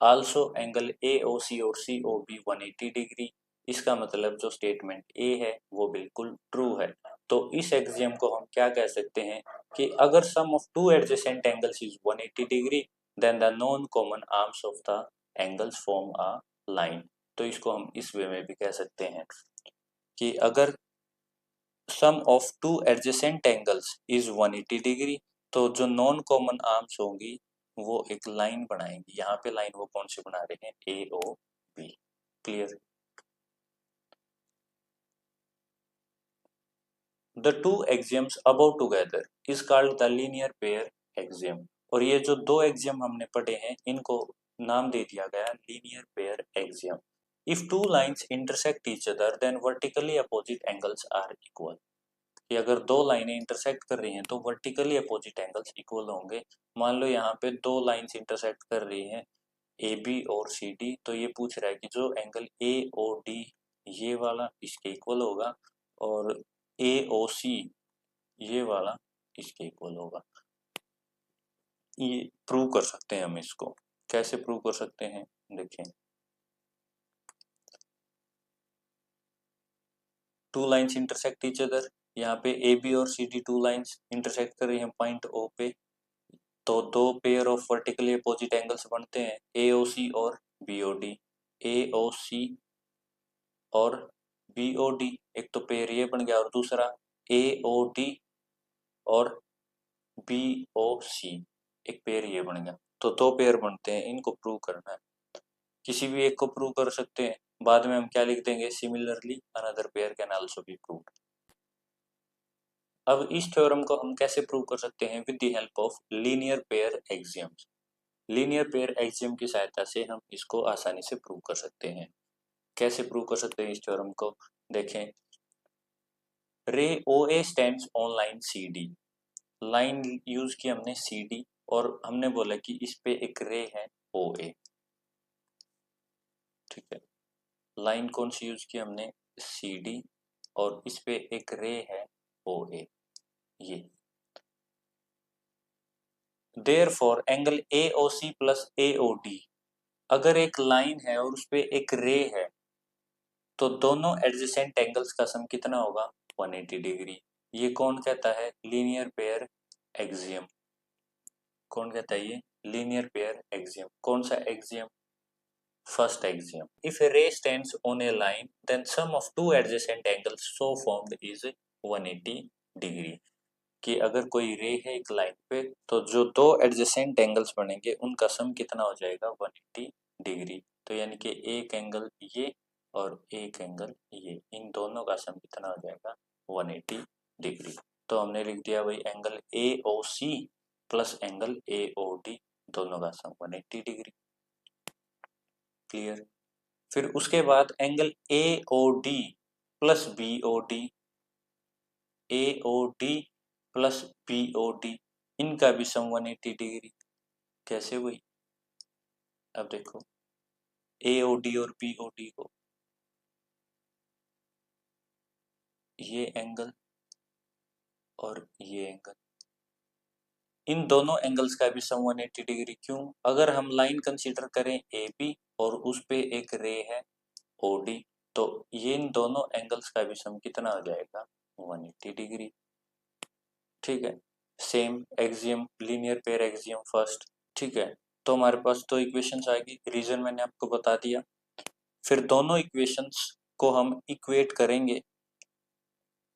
also angle A O C और सी ओ बी 180 डिग्री। इसका मतलब जो स्टेटमेंट ए है वो बिल्कुल ट्रू है। तो इस एक्सियम को हम क्या कह सकते हैं कि अगर sum of two adjacent angles is 180 degree then the non common arms of the angles form a line। तो इसको हम इस वे में भी कह सकते हैं कि अगर sum of two adjacent angles is 180 degree तो जो नॉन कॉमन आर्म्स होंगी वो एक लाइन बनाएंगी। यहाँ पे लाइन वो कौन सी बना रहे हैं, A O B. Clear. The two axioms above together is called the linear pair axiom. और ये जो दो एक्सियम हमने पढ़े हैं इनको नाम दे दिया गया linear pair axiom. If two lines intersect each other then vertically opposite angles are equal, कि अगर दो लाइनें इंटरसेक्ट कर रही हैं तो वर्टिकली अपोजिट एंगल्स इक्वल होंगे। मान लो यहाँ पे दो लाइंस इंटरसेक्ट कर रही हैं ए बी और सी डी, तो ये पूछ रहा है कि जो एंगल ए ओ डी ये वाला इसके इक्वल होगा और ए ओ सी ये वाला इसके इक्वल होगा। ये प्रूव कर सकते हैं हम, इसको कैसे प्रूव कर सकते हैं, देखें। Two lines intersect each other, यहाँ पे ए बी और C D two lines intersect कर रही हैं पॉइंट ओ पे, तो दो pair of vertically opposite angles बनते हैं ए ओ सी और बी ओ डी। ए ओ सी और बी ओ डी एक तो पेयर ये बन गया, और दूसरा ए ओ डी और बी ओ सी एक पेयर ये बन गया। तो दो पेयर बनते हैं, इनको प्रूव करना है। किसी भी एक को प्रूव कर सकते हैं, बाद में हम क्या लिख देंगे, similarly another pair can also be proved. अब इस थ्योरम को हम कैसे प्रूव कर सकते हैं, with the help of linear pair axioms. Linear pair axiom की सहायता से हम इसको आसानी से प्रूव कर सकते हैं। कैसे प्रूव कर सकते हैं इस थ्योरम को, देखें। Ray O A stands on line C D, line use की हमने सी डी और हमने बोला कि इस पे एक रे है ओ ए, ठीक है। लाइन कौन सी यूज की हमने, सी डी, और इस पे एक रे है ओ ए। ये therefore angle AOC plus AOD, अगर एक लाइन है और उस पे एक रे है तो दोनों एडजेसेंट एंगल्स का सम कितना होगा 180 डिग्री। ये कौन कहता है लीनियर पेयर एक्सियम। कौन कहता है ये लीनियर पेयर एक्सियम। कौन सा axiom first axiom. If a ray stands on a line then sum of two adjacent angles so formed is 180 degree. कि अगर कोई रे है एक लाइन पे तो जो दो एडजेसेंट एंगल्स बनेंगे उनका सम कितना हो जाएगा 180 डिग्री। तो यानी कि एक एंगल ये और एक एंगल ये, इन दोनों का सम कितना हो जाएगा 180 डिग्री। तो हमने लिख दिया भाई angle AOC plus angle AOD दोनों का सम 180 डिग्री। क्लियर। फिर उसके बाद angle AOD plus BOD, AOD plus BOD इनका भी सम 180 डिग्री। कैसे हुई, अब देखो AOD और BOD को, ये एंगल और ये एंगल, इन दोनों एंगल्स का भी सम 180 डिग्री। क्यों, अगर हम लाइन कंसीडर करें AB और उस पे एक रे है OD तो ये इन दोनों एंगल्स का भी सम कितना हो जाएगा 180 डिग्री। ठीक है, same axiom linear pair axiom first. ठीक है, तो हमारे पास दो इक्वेशंस आएगी, रीजन मैंने आपको बता दिया। फिर दोनों इक्वेशंस को हम इक्वेट करेंगे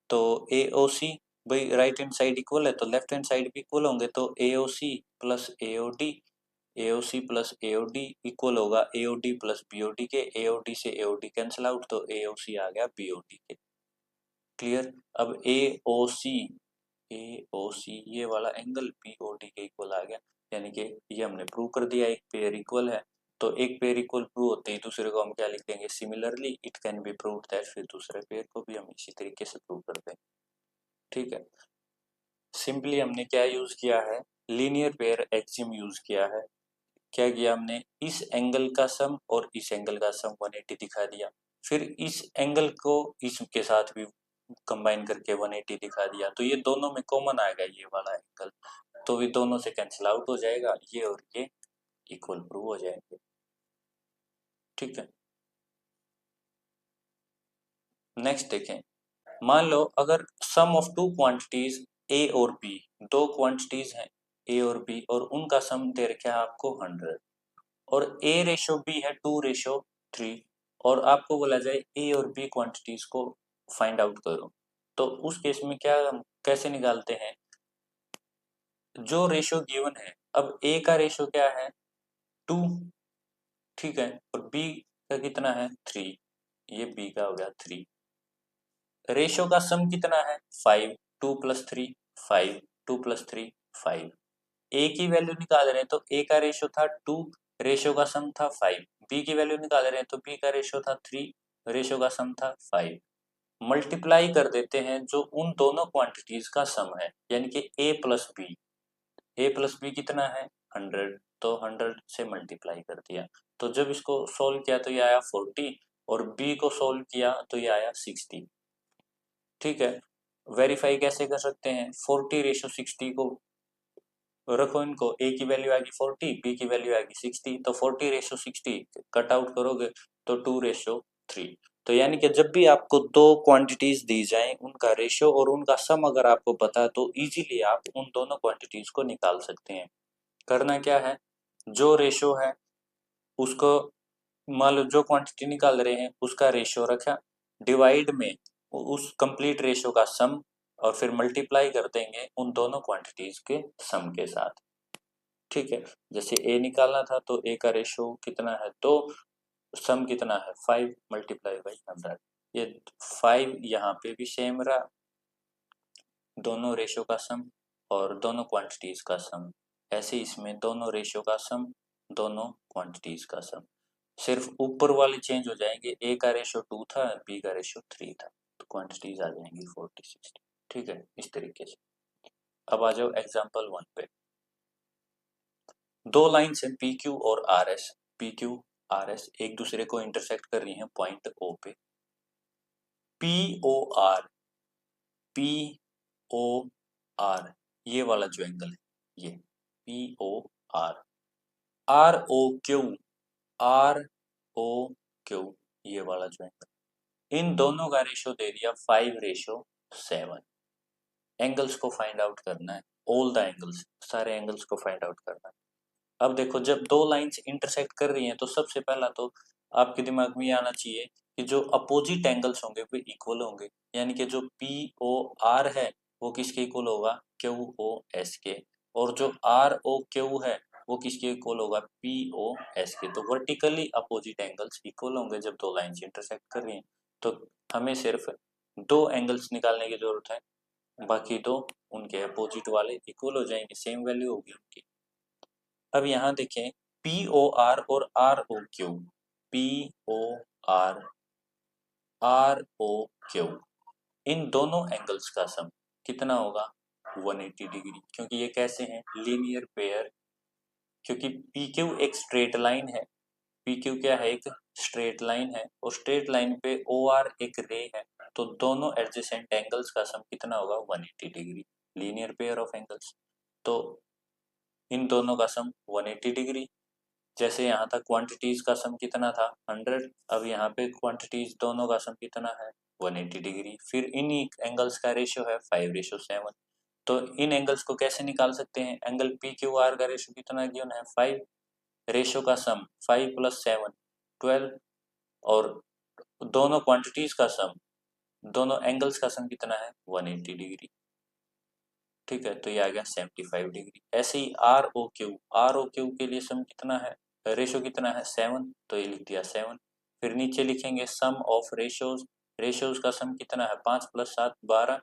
तो AOC भाई राइट हैंड साइड इक्वल है तो लेफ्ट हैंड साइड भी इक्वल होंगे, तो AOC plus AOD, AOC plus AOD equal होगा AOD प्लस BOD के। AOD से AOD कैंसिल आउट तो AOC आ गया BOD के। क्लियर। अब AOC ये वाला एंगल BOD के इक्वल आ गया, यानी कि ये हमने प्रूव कर दिया एक पेयर इक्वल है। तो एक पेयर इक्वल प्रूव होते ही दूसरे को हम क्या लिख देंगे similarly it can be proved that, फिर दूसरे पेयर को भी हम इसी तरीके से प्रूव कर देंगे। ठीक है, सिंपली हमने क्या यूज किया है लीनियर पेयर एक्सियम यूज किया है। क्या किया हमने, इस एंगल का सम और इस एंगल का सम 180 दिखा दिया, फिर इस एंगल को इसके साथ भी कंबाइन करके 180 दिखा दिया, तो ये दोनों में कॉमन आएगा ये वाला एंगल, तो ये दोनों से कैंसिल आउट हो जाएगा, ये और ये इक्वल प्रूव हो जाएंगे। ठीक है, नेक्स्ट देखें, मान लो अगर सम ऑफ टू क्वांटिटीज ए और बी, दो क्वांटिटीज हैं ए और बी और उनका सम दे रखा है आपको 100 और ए रेशो बी है 2:3 और आपको बोला जाए ए और बी क्वांटिटीज को फाइंड आउट करो, तो उस केस में क्या हम कैसे निकालते हैं, जो रेशो गिवन है, अब ए का रेशो क्या है 2, ठीक है, और बी का कितना है 3, ये बी का हो गया 3, रेशो का सम कितना है 5, 2 प्लस 3 5, 2 प्लस 3 5, ए की वैल्यू निकाल रहे हैं तो ए का रेशो था 2, रेशो का सम था 5, बी की वैल्यू निकाल रहे हैं तो बी का रेशो था 3, रेशो का सम था 5, मल्टीप्लाई कर देते हैं जो उन दोनों क्वांटिटीज का सम है, यानी कि ए प्लस बी कितना है 100, तो 100 से मल्टीप्लाई कर दिया, तो जब इसको सोल्व किया तो ये आया 40 और बी को सोल्व किया तो ये आया 60। ठीक है, वेरीफाई कैसे कर सकते हैं, 40:60 को रखो, इनको ए की वैल्यू आएगी 40, बी की वैल्यू आएगी 60, तो 40:60 कट आउट करोगे तो 2:3। तो यानी कि जब भी आपको दो क्वांटिटीज दी जाए उनका रेशो और उनका सम अगर आपको पता है तो इजीली आप उन दोनों क्वांटिटीज को निकाल सकते हैं। करना क्या है, जो रेशो है उसको मान लो जो क्वांटिटी निकाल रहे हैं उसका रेशो रखा, डिवाइड में उस कंप्लीट रेशो का सम और फिर मल्टीप्लाई कर देंगे उन दोनों क्वांटिटीज के सम के साथ। ठीक है, जैसे ए निकालना था तो ए का रेशो कितना है, तो सम कितना है 5 मल्टीप्लाई बाई 100, ये 5 यहाँ पे भी सेम रहा, दोनों रेशो का सम और दोनों क्वांटिटीज का सम, ऐसे इसमें दोनों रेशो का सम दोनों क्वांटिटीज का सम, सिर्फ ऊपर वाले चेंज हो जाएंगे, ए का रेशो 2 था बी का रेशो 3 था, तो क्वांटिटीज आ जाएंगी 40 60। ठीक है, इस तरीके से। अब आ जाओ एग्जांपल 1 पे, दो लाइन्स हैं पी क्यू और R S, P Q R S एक दूसरे को इंटरसेक्ट कर रही हैं पॉइंट ओ पे, P O R, P O R ये वाला जो एंगल है ये, POR, ROQ, ROQ ये वाला जो एंगल, इन दोनों का रेशो दे दिया 5:7। एंगल्स को फाइंड आउट करना है, ऑल द एंगल्स, सारे एंगल्स को फाइंड आउट करना है। अब देखो जब दो लाइंस इंटरसेक्ट कर रही हैं तो सबसे पहला तो आपके दिमाग में ये आना चाहिए कि जो अपोजिट एंगल्स होंगे वो इक्वल होंगे, यानी कि जो POR है वो किसके इक्वल होगा, QOS के, और जो ROQ है वो किसके इक्वल होगा, POS के। तो वर्टिकली अपोजिट एंगल्स इक्वल होंगे जब दो लाइंस इंटरसेक्ट कर रही हैं। तो हमें सिर्फ दो एंगल्स निकालने की जरूरत है, बाकी दो उनके अपोजिट वाले इक्वल हो जाएंगे, सेम वैल्यू होगी उनकी। अब यहाँ देखें POR और ROQ, POR, ROQ, इन दोनों एंगल्स का सम कितना होगा, 180 डिग्री, क्योंकि ये कैसे हैं, लीनियर पेयर, क्योंकि PQ एक स्ट्रेट लाइन है, PQ क्या है, एक स्ट्रेट लाइन है, और स्ट्रेट लाइन पे OR एक रे है, तो दोनों एडजेसेंट एंगल्स का सम कितना होगा, 180 degree, linear pair of angles. तो इन दोनों का सम 180 डिग्री। जैसे यहाँ तक क्वांटिटीज का सम कितना था, 100, अब यहाँ पे क्वांटिटीज दोनों का सम कितना है, 180 डिग्री। फिर इन एंगल्स का रेशियो है 5:7। तो इन एंगल्स को कैसे निकाल सकते हैं, एंगल PQR का रेशियो कितना गिवन है, 5, रेशियो का सम 5 + 7 12, और दोनों क्वांटिटीज का सम, दोनों एंगल्स का सम कितना है, 180 डिग्री। ठीक है, तो ये आ गया 75 डिग्री। ऐसे ही ROQ के लिए सम कितना है, रेशो कितना है, 7, तो ये लिख दिया 7। फिर नीचे लिखेंगे सम ऑफ रेशोज, रेशोज का सम कितना है, 5 + 7 12,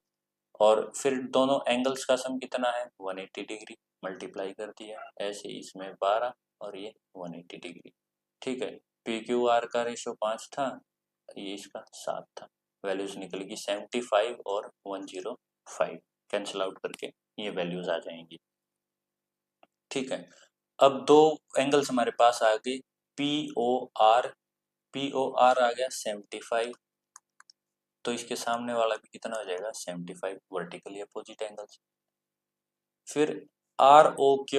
और फिर दोनों एंगल्स का सम कितना है, 180 डिग्री, मल्टीप्लाई कर दिया। ऐसे ही इसमें 12 और ये 180 डिग्री। ठीक है, PQR का रेशो 5 था, ये इसका 7 था, वैल्यूज निकलेगी 75 और 105, कैंसिल आउट करके ये वैल्यूज आ जाएंगी। ठीक है, अब दो एंगल्स हमारे पास आ गए, POR आ गया 75, तो इसके सामने वाला भी कितना हो जाएगा, 75, वर्टिकली अपोजिट एंगल्स। फिर ROQ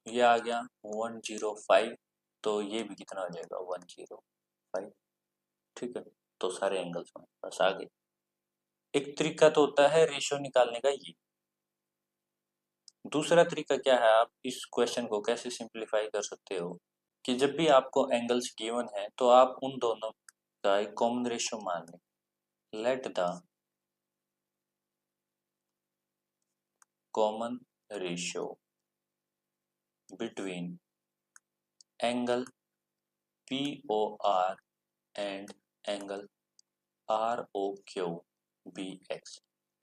ये आ गया 105, तो ये भी कितना हो जाएगा, 105। ठीक है, तो सारे एंगल्स हमारे पास आ गए। एक तरीका तो होता है रेशियो निकालने का ये, दूसरा तरीका क्या है, आप इस क्वेश्चन को कैसे सिंप्लीफाई कर सकते हो कि जब भी आपको एंगल्स गिवन है तो आप उन दोनों का एक कॉमन रेशियो मान लें। Let the common ratio between angle POR and angle ROQ be x.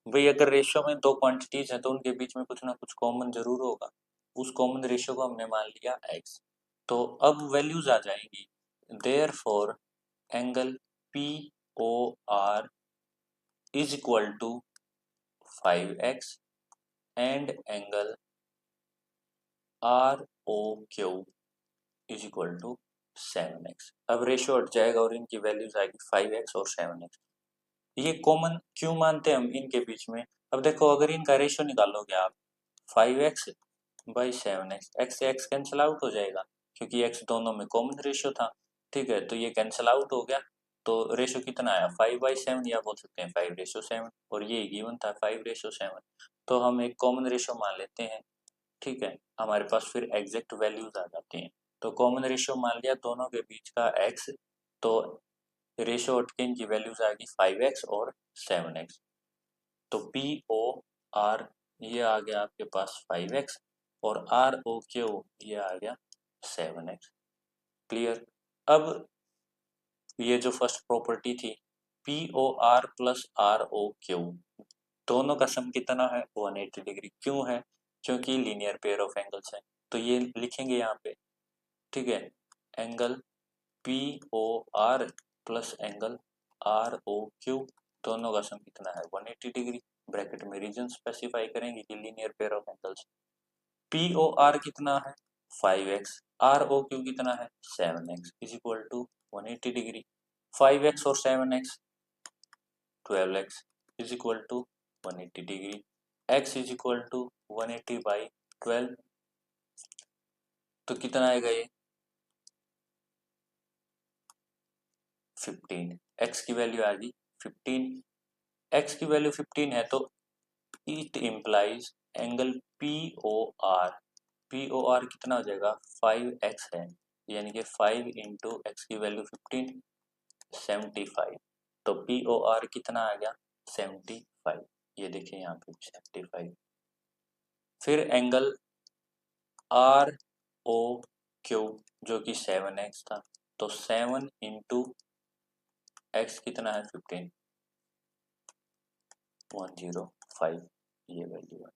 भाई अगर रेशियो में दो क्वांटिटीज हैं तो उनके बीच में कुछ ना कुछ कॉमन जरूर होगा, उस कॉमन रेशियो को हमने मान लिया x। तो अब वैल्यूज आ जाएंगी, therefore angle POR is equal to 5x and angle ROQ is equal to 7x। अब रेशियो हट जाएगा और इनकी वैल्यूज आएगी 5x और 7x। ये कॉमन क्यों मानते हैं हम इनके बीच में, अब देखो अगर इनका रेशियो निकालोगे आप 5x बाई 7x, x से x कैंसिल आउट हो जाएगा क्योंकि x दोनों में कॉमन रेशियो था। ठीक है, तो ये कैंसिल आउट हो गया, तो रेशियो कितना आया, 5/7, या बोल सकते हैं 5:7, और ये गिवन था 5:7, तो हम एक कॉमन रेशियो मान लेते हैं। ठीक है, हमारे पास फिर एग्जैक्ट वैल्यूज आ जाती हैं। तो कॉमन रेशियो मान लिया दोनों के बीच का x, तो रेशियो हट के इनकी वैल्यूज आ गई 5x और 7x। तो POR ये आ गया आपके पास 5x और ROQ ये आ गया 7x। क्लियर। अब ये जो फर्स्ट प्रॉपर्टी थी POR प्लस ROQ, दोनों का सम कितना है, 180 डिग्री। क्यों है, क्योंकि लीनियर पेयर ऑफ एंगल्स है, तो ये लिखेंगे यहाँ पे। ठीक है, angle POR plus angle ROQ, दोनों का सम कितना है, 180 डिग्री। ब्रैकेट में रीजन स्पेसिफाई करेंगे कि linear pair of angles. POR कितना है, 5x, ROQ कितना है, 7x is equal to 180 degree. 5x और 7x 12x is equal to 180 degree. x is equal to 180/12 तो कितना आएगा ये 15। x की वैल्यू आ गई 15। x की वैल्यू 15 है तो it implies angle P O R कितना हो जाएगा 5x है, यानी कि 5 इंटू एक्स की वैल्यू 15 75। तो पी ओ आर कितना आ गया 75। ये देखिए यहाँ पे 75। फिर एंगल आर ओ क्यू जो कि 7x था, तो 7 इंटू एक्स कितना है 15 105 ये वैल्यू है।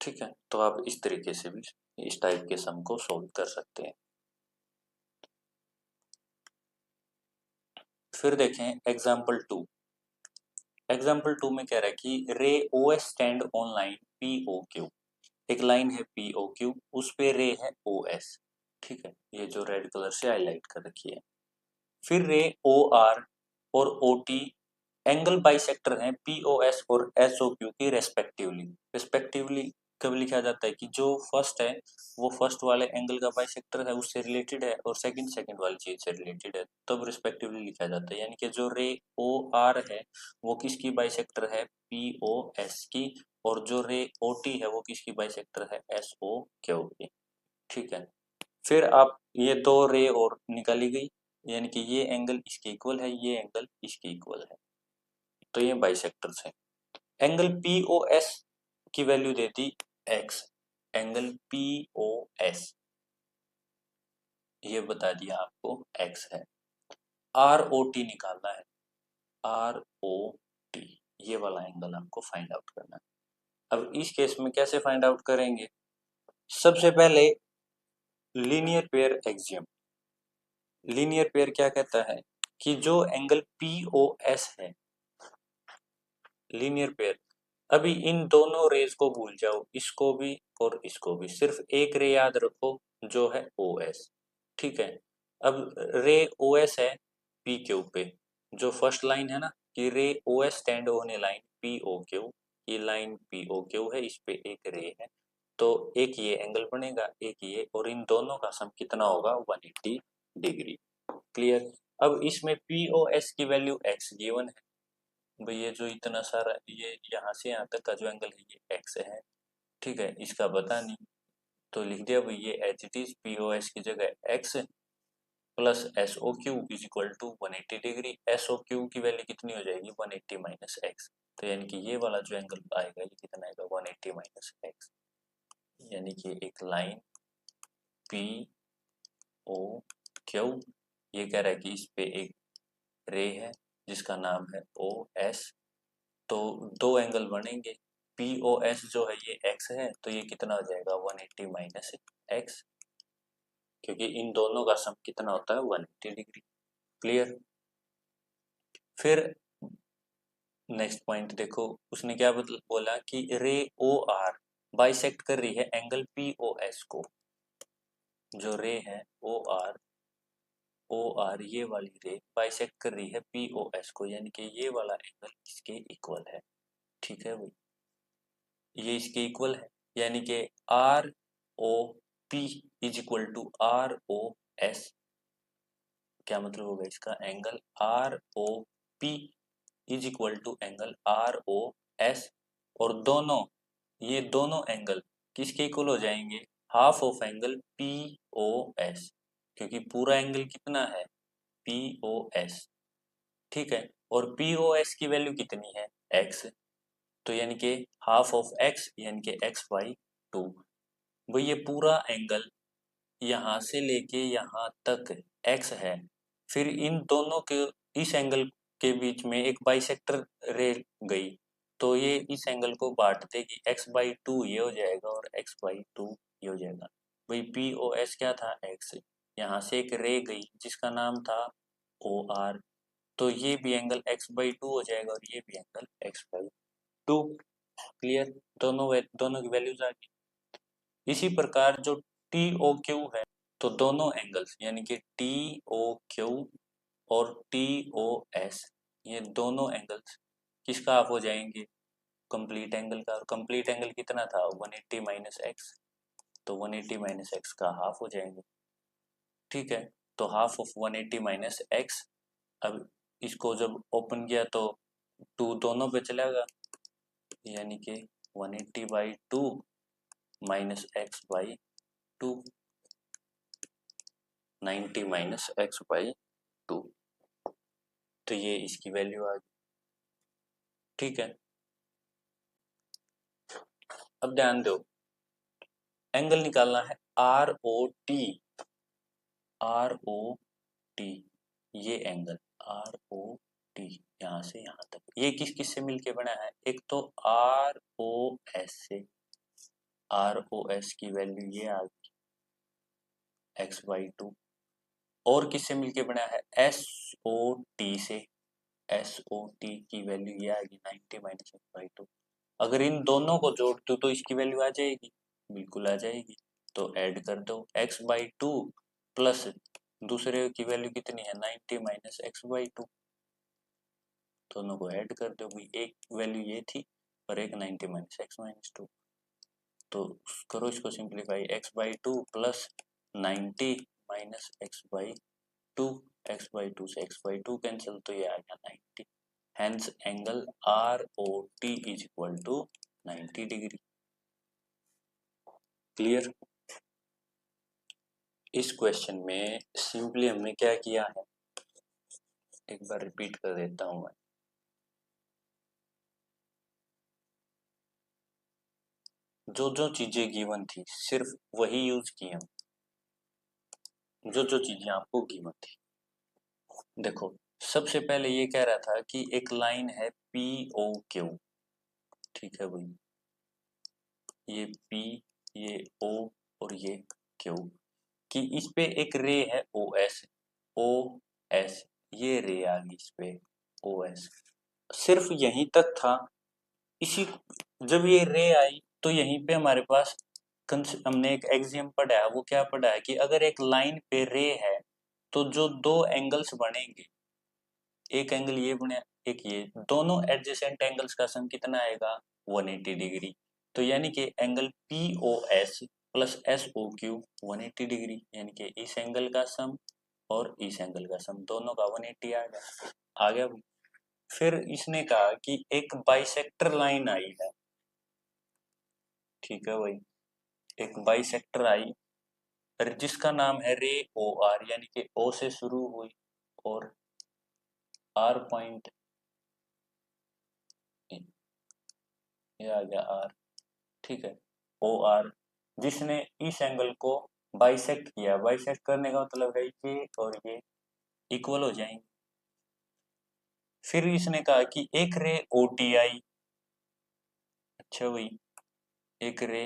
ठीक है, तो आप इस तरीके से भी इस टाइप के सम को सोल्व कर सकते हैं। फिर देखें एग्जाम्पल 2। एग्जाम्पल 2 में कह रहा है कि ray O S stand on line P O Q. एक लाइन है पी ओ क्यू, उस पे रे है ओ एस। ठीक है, ये जो रेड कलर से हाईलाइट कर रखी है। फिर रे ओ आर और ओ टी एंगल बाइसेक्टर हैं पी ओ एस और एस ओ क्यू की रेस्पेक्टिवली कब लिखा जाता है कि जो फर्स्ट है वो फर्स्ट वाले एंगल का बाइसेक्टर है उससे रिलेटेड है और सेकंड वाली चीज से रिलेटेड है, तब रिस्पेक्टिवली लिखा जाता है। यानी कि जो रे ओ आर है वो किसकी बाइसेक्टर है पी ओ एस की, और जो रे ओ टी है वो किसकी बाइसेक्टर है एस ओ क्यू की। ठीक है, फिर आप ये दो रे और निकाली गई, यानी कि ये एंगल इसके इक्वल है, ये एंगल इसके इक्वल है, तो ये बाइसेक्टर्स है। एंगल पी ओ एस की वैल्यू दे दी X, angle P O S ये बता दिया आपको एक्स है। आर ओ टी निकालना है, आर ओ टी ये वाला एंगल आपको फाइंड आउट करना है। अब इस केस में कैसे फाइंड आउट करेंगे, सबसे पहले linear pair axiom. Linear pair क्या कहता है कि जो एंगल पी ओ एस है, लीनियर पेयर, अभी इन दोनों रेज को भूल जाओ, इसको भी और इसको भी, सिर्फ एक रे याद रखो जो है ओ एस। ठीक है, अब रे ओ एस है पी क्यू पे, जो फर्स्ट लाइन है ना कि ray O S stand on a line P O Q, ये लाइन पी ओ क्यू है, इस पे एक रे है, तो एक ये एंगल बनेगा एक ये, और इन दोनों का सम कितना होगा 180 डिग्री। क्लियर। अब इसमें पी ओ एस की वैल्यू एक्स गिवन है, भाई ये जो इतना सारा ये यहाँ से यहाँ तक का जो एंगल है ये एक्स है। ठीक है, इसका पता नहीं तो लिख दिया भाई ये H it is P O S की जगह x plus S O Q is equal to 180 degree. S O Q की वैल्यू कितनी हो जाएगी 180 माइनस एक्स, तो यानी कि ये वाला जो एंगल आएगा ये कितना आएगा 180 माइनस एक्स, यानी कि एक लाइन पी ओ क्यू, ये कह रहा है कि इस पे एक रे है जिसका नाम है ओ एस, तो दो एंगल बनेंगे, पी ओ एस जो है ये एक्स है तो ये कितना हो जाएगा 180 माइनस एक्स, क्योंकि इन दोनों का सम कितना होता है 180 डिग्री। क्लियर। फिर नेक्स्ट पॉइंट देखो, उसने क्या बोला कि रे ओ आर बाइसेक्ट कर रही है एंगल पी ओ एस को, जो रे है ओ आर ये वाली रे बाइसेक्ट कर रही है पी ओ एस को, यानी कि ये वाला एंगल इसके इक्वल है। ठीक है भाई, ये इसके इक्वल है, यानी कि R O P is equal to R O S. क्या मतलब होगा इसका, angle R O P is equal to angle R O S, और दोनों ये दोनों एंगल किसके इक्वल हो जाएंगे, half of angle P O S, क्योंकि पूरा एंगल कितना है पी ओ एस। ठीक है, और पी ओ एस की वैल्यू कितनी है एक्स, तो यानी कि हाफ ऑफ एक्स यानी कि एक्स बाई 2। भाई ये पूरा एंगल यहाँ से लेके यहाँ तक एक्स है, फिर इन दोनों के इस एंगल के बीच में एक बाइसेक्टर रे गई, तो ये इस एंगल को बांट देगी, एक्स बाई 2 ये हो जाएगा और एक्स बाई 2 ये हो जाएगा। भाई पी ओ एस क्या था एक्स, यहाँ से एक रे गई जिसका नाम था ओ आर, तो ये भी एंगल एक्स बाई 2 हो जाएगा और ये भी एंगल एक्स बाई 2। क्लियर, दोनों की वैल्यूज आ गई। इसी प्रकार जो टी ओ क्यू है, तो दोनों एंगल्स यानी कि टी ओ क्यू और टी ओ एस, ये दोनों एंगल्स किसका हाफ हो जाएंगे कंप्लीट एंगल का, और कंप्लीट एंगल कितना था 180 माइनस एक्स, तो 180 माइनस एक्स का हाफ हो जाएंगे। ठीक है, तो हाफ ऑफ 180 माइनस एक्स, अब इसको जब ओपन किया तो 2 दोनों पे चलेगा, यानी कि 180 by 2 minus x by 2, 90 minus x by 2, तो ये इसकी वैल्यू आ गई। ठीक है, अब ध्यान दो, एंगल निकालना है R O T, R O T, ये एंगल आर ओ टी यहाँ से यहाँ तक, ये किस किस से मिलके बना है, एक तो आर ओ एस से, आर ओ एस की वैल्यू ये आ गई एक्स बाई 2, और किससे मिलके बना है एस ओ टी से, एस ओ टी की वैल्यू ये आ गई 90 माइनस एक्स बाई 2। अगर इन दोनों को जोड़ दो तो इसकी वैल्यू आ जाएगी, बिल्कुल आ जाएगी, तो ऐड कर दो एक्स बाई 2 प्लस दूसरे की वैल्यू कितनी है 90 माइनस एक्स बाई 2, दोनों को ऐड कर दो भाई, एक वैल्यू ये थी और एक 90 माइनस एक्स माइनस 2, तो करो इसको simplify, x by 2 plus 90 minus x by 2, x by 2 से एक्स बाई 2 कैंसिल, तो ये आ गया 90, hence angle R O T is equal to 90 degree. Clear? इस क्वेश्चन में सिंपली हमने क्या किया है, एक बार रिपीट कर देता हूं मैं, जो जो चीजें गिवन थी सिर्फ वही यूज की हम, जो जो चीजें आपको गिवन थी। देखो, सबसे पहले ये कह रहा था कि एक लाइन है पी ओ क्यू, ठीक है भाई, ये पी, ये ओ और ये क्यू, कि इस पे एक रे है ओ एस, ओ एस, ये रे आ गई इस पे ओ एस, सिर्फ यहीं तक था। इसी, जब ये रे आई तो यहीं पे हमारे पास हमने एक एक्सियम पढ़ा है, वो क्या पढ़ा है कि अगर एक लाइन पे रे है तो जो दो एंगल्स बनेंगे, एक एंगल ये बने, एक ये, दोनों एडजेसेंट एंगल्स का सम कितना आएगा 180 डिग्री, तो यानी कि angle P O S plus S O Q 180 degree, यानी कि इस एंगल का सम और इस एंगल का सम दोनों का 180 आ गया, आ गया। फिर इसने कहा कि एक बाइसेक्टर लाइन आई है, ठीक है भाई, एक बाइसेक्टर आई और जिसका नाम है रे ओ आर, यानी कि ओ से शुरू हुई और आर पॉइंट, ये आ गया आर, ठीक है, ओ आर, जिसने इस एंगल को बाइसेक्ट किया, बाइसेक्ट करने का मतलब है ये और ये इक्वल हो जाएंगे। फिर इसने कहा कि एक रे ओ टी आई, अच्छा भाई, एक रे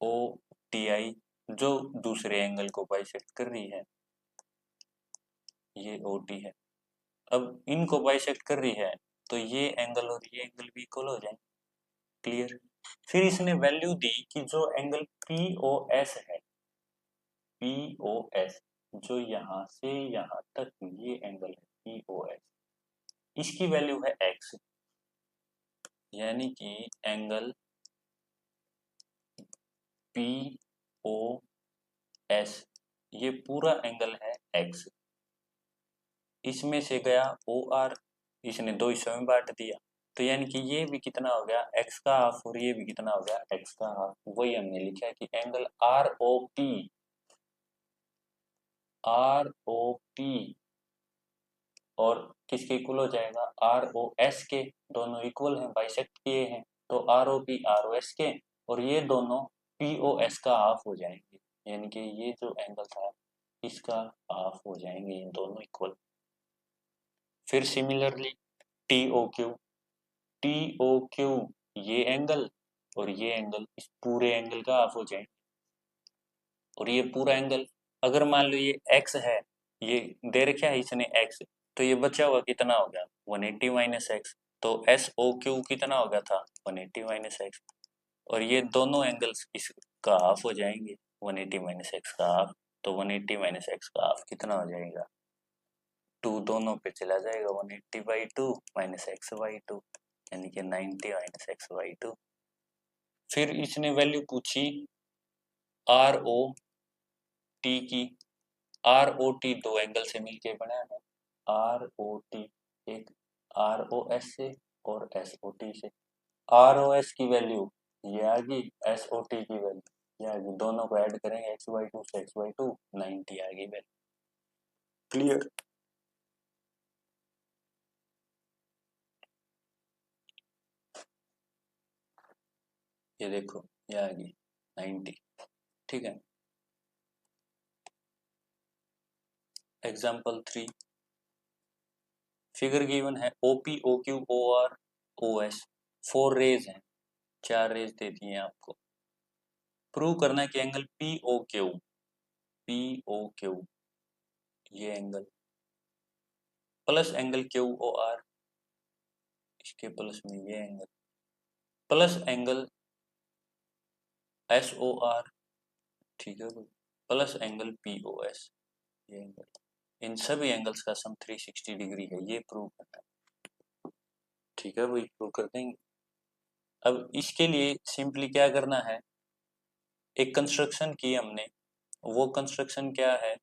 ओ टी आई जो दूसरे एंगल को बाइसेक्ट कर रही है, ये ओ टी है, अब इनको बाइसेक्ट कर रही है तो ये एंगल और ये एंगल भी इक्वल हो जाए। क्लियर? फिर इसने वैल्यू दी कि जो एंगल पी ओ एस है, पी ओ एस, जो यहां से यहां तक ये एंगल है पी ओ एस, इसकी वैल्यू है एक्स, यानी कि एंगल पी ओ एस, ये पूरा एंगल है एक्स, इसमें से गया ओ आर, इसने दो हिस्सों में बांट दिया, तो यानी कि ये भी कितना हो गया एक्स का हाफ और ये भी कितना हो गया एक्स का हाफ, वही हमने लिखा है कि angle R O P, R O P और किसके इक्वल हो जाएगा आर ओ एस के, दोनों इक्वल हैं, बाइसेक्ट किए हैं, तो R O P R O S के, और ये दोनों पी ओ एस का हाफ हो जाएंगे, यानी कि ये जो एंगल था इसका हाफ हो जाएंगे, ये दोनों इक्वल। फिर similarly T O Q, T O Q, ये एंगल और ये एंगल इस पूरे एंगल का हाफ हो जाएंगे, और ये पूरा एंगल, अगर मान लो ये x है, ये दे रखा है इसने x, तो ये बचा हुआ कितना हो गया 180 माइनस एक्स, तो एस ओ क्यू कितना हो गया था 180 माइनस एक्स, और ये दोनों एंगल्स इसका हाफ हो जाएंगे 180 माइनस एक्स का हाफ, तो 180 माइनस एक्स का हाफ कितना हो जाएगा 2, दोनों पे चला जाएगा 180 बाई 2 माइनस एक्स बाई 2, यानी कि 90 माइनस XY2। फिर इसने वैल्यू पूछी ROT की। ROT दो एंगल से मिलके बना है। ROT एक ROS से और SOT से। ROS की वैल्यू ये आ गई, SOT की वैल्यू ये आ गई, दोनों को ऐड करेंगे XY2 से XY2, 90 आ गई वैल्यू। क्लियर? ये देखो ये आ गई 90। ठीक है। एग्जाम्पल 3, फिगर गिवन है OP, OQ, OR, OS, 4 rays हैं, 4 रेज दे दिए हैं आपको। प्रूव करना है कि एंगल POQ ये एंगल प्लस एंगल QOR, इसके प्लस में ये एंगल प्लस एंगल SOR, ठीक है भाई, प्लस एंगल POS ये एंगल, इन सभी एंगल्स का सम 360 डिग्री है, ये प्रूव करना है। ठीक है भाई, प्रूव कर देंगे। अब इसके लिए सिंपली क्या करना है, एक कंस्ट्रक्शन की हमने, वो कंस्ट्रक्शन क्या है,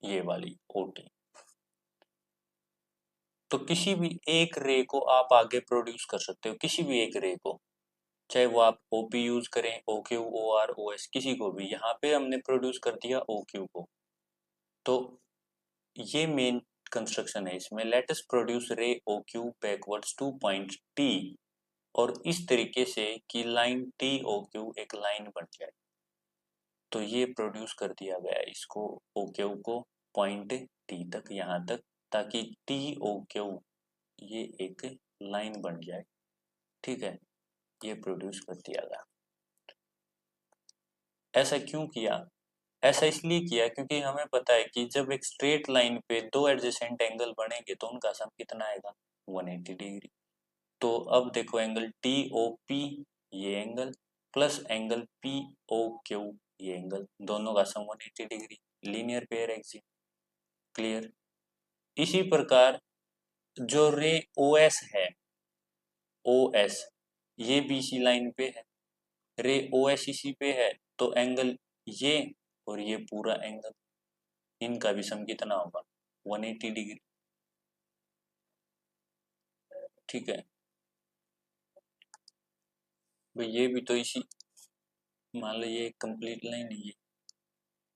ये वाली OT। तो किसी भी एक रे को आप आगे प्रोड्यूस कर सकते हो, किसी भी एक रे को, चाहे वो आप OP यूज करें, OQ, OR, OS, किसी को भी। यहाँ पे हमने प्रोड्यूस कर दिया OQ को, तो ये मेन कंस्ट्रक्शन है इसमें। लेट अस प्रोड्यूस रे OQ backwards two point T, और इस तरीके से कि लाइन TOQ एक लाइन बन जाए। तो ये प्रोड्यूस कर दिया गया है इसको, OQ को पॉइंट T तक, यहाँ तक, ताकि TOQ ये एक लाइन बन जाए। ठीक है, ये प्रोड्यूस कर दिया गया। ऐसा क्यों किया? ऐसा इसलिए किया क्योंकि हमें पता है कि जब एक स्ट्रेट लाइन पे दो एडजेसेंट एंगल बनेंगे तो उनका सम कितना आएगा, 180 डिग्री। तो अब देखो एंगल TOP ये एंगल प्लस एंगल POQ ये एंगल, दोनों का sum 180 degree, linear pair axis. Clear? इसी प्रकार जो रे OS है, OS ये BC लाइन पे है, रे OS इसी पे है, तो एंगल ये और ये पूरा एंगल, इनका भी सम कितना होगा, 180 डिग्री। ठीक है भाई, ये भी तो इसी, मान लो ये कंप्लीट लाइन है, ये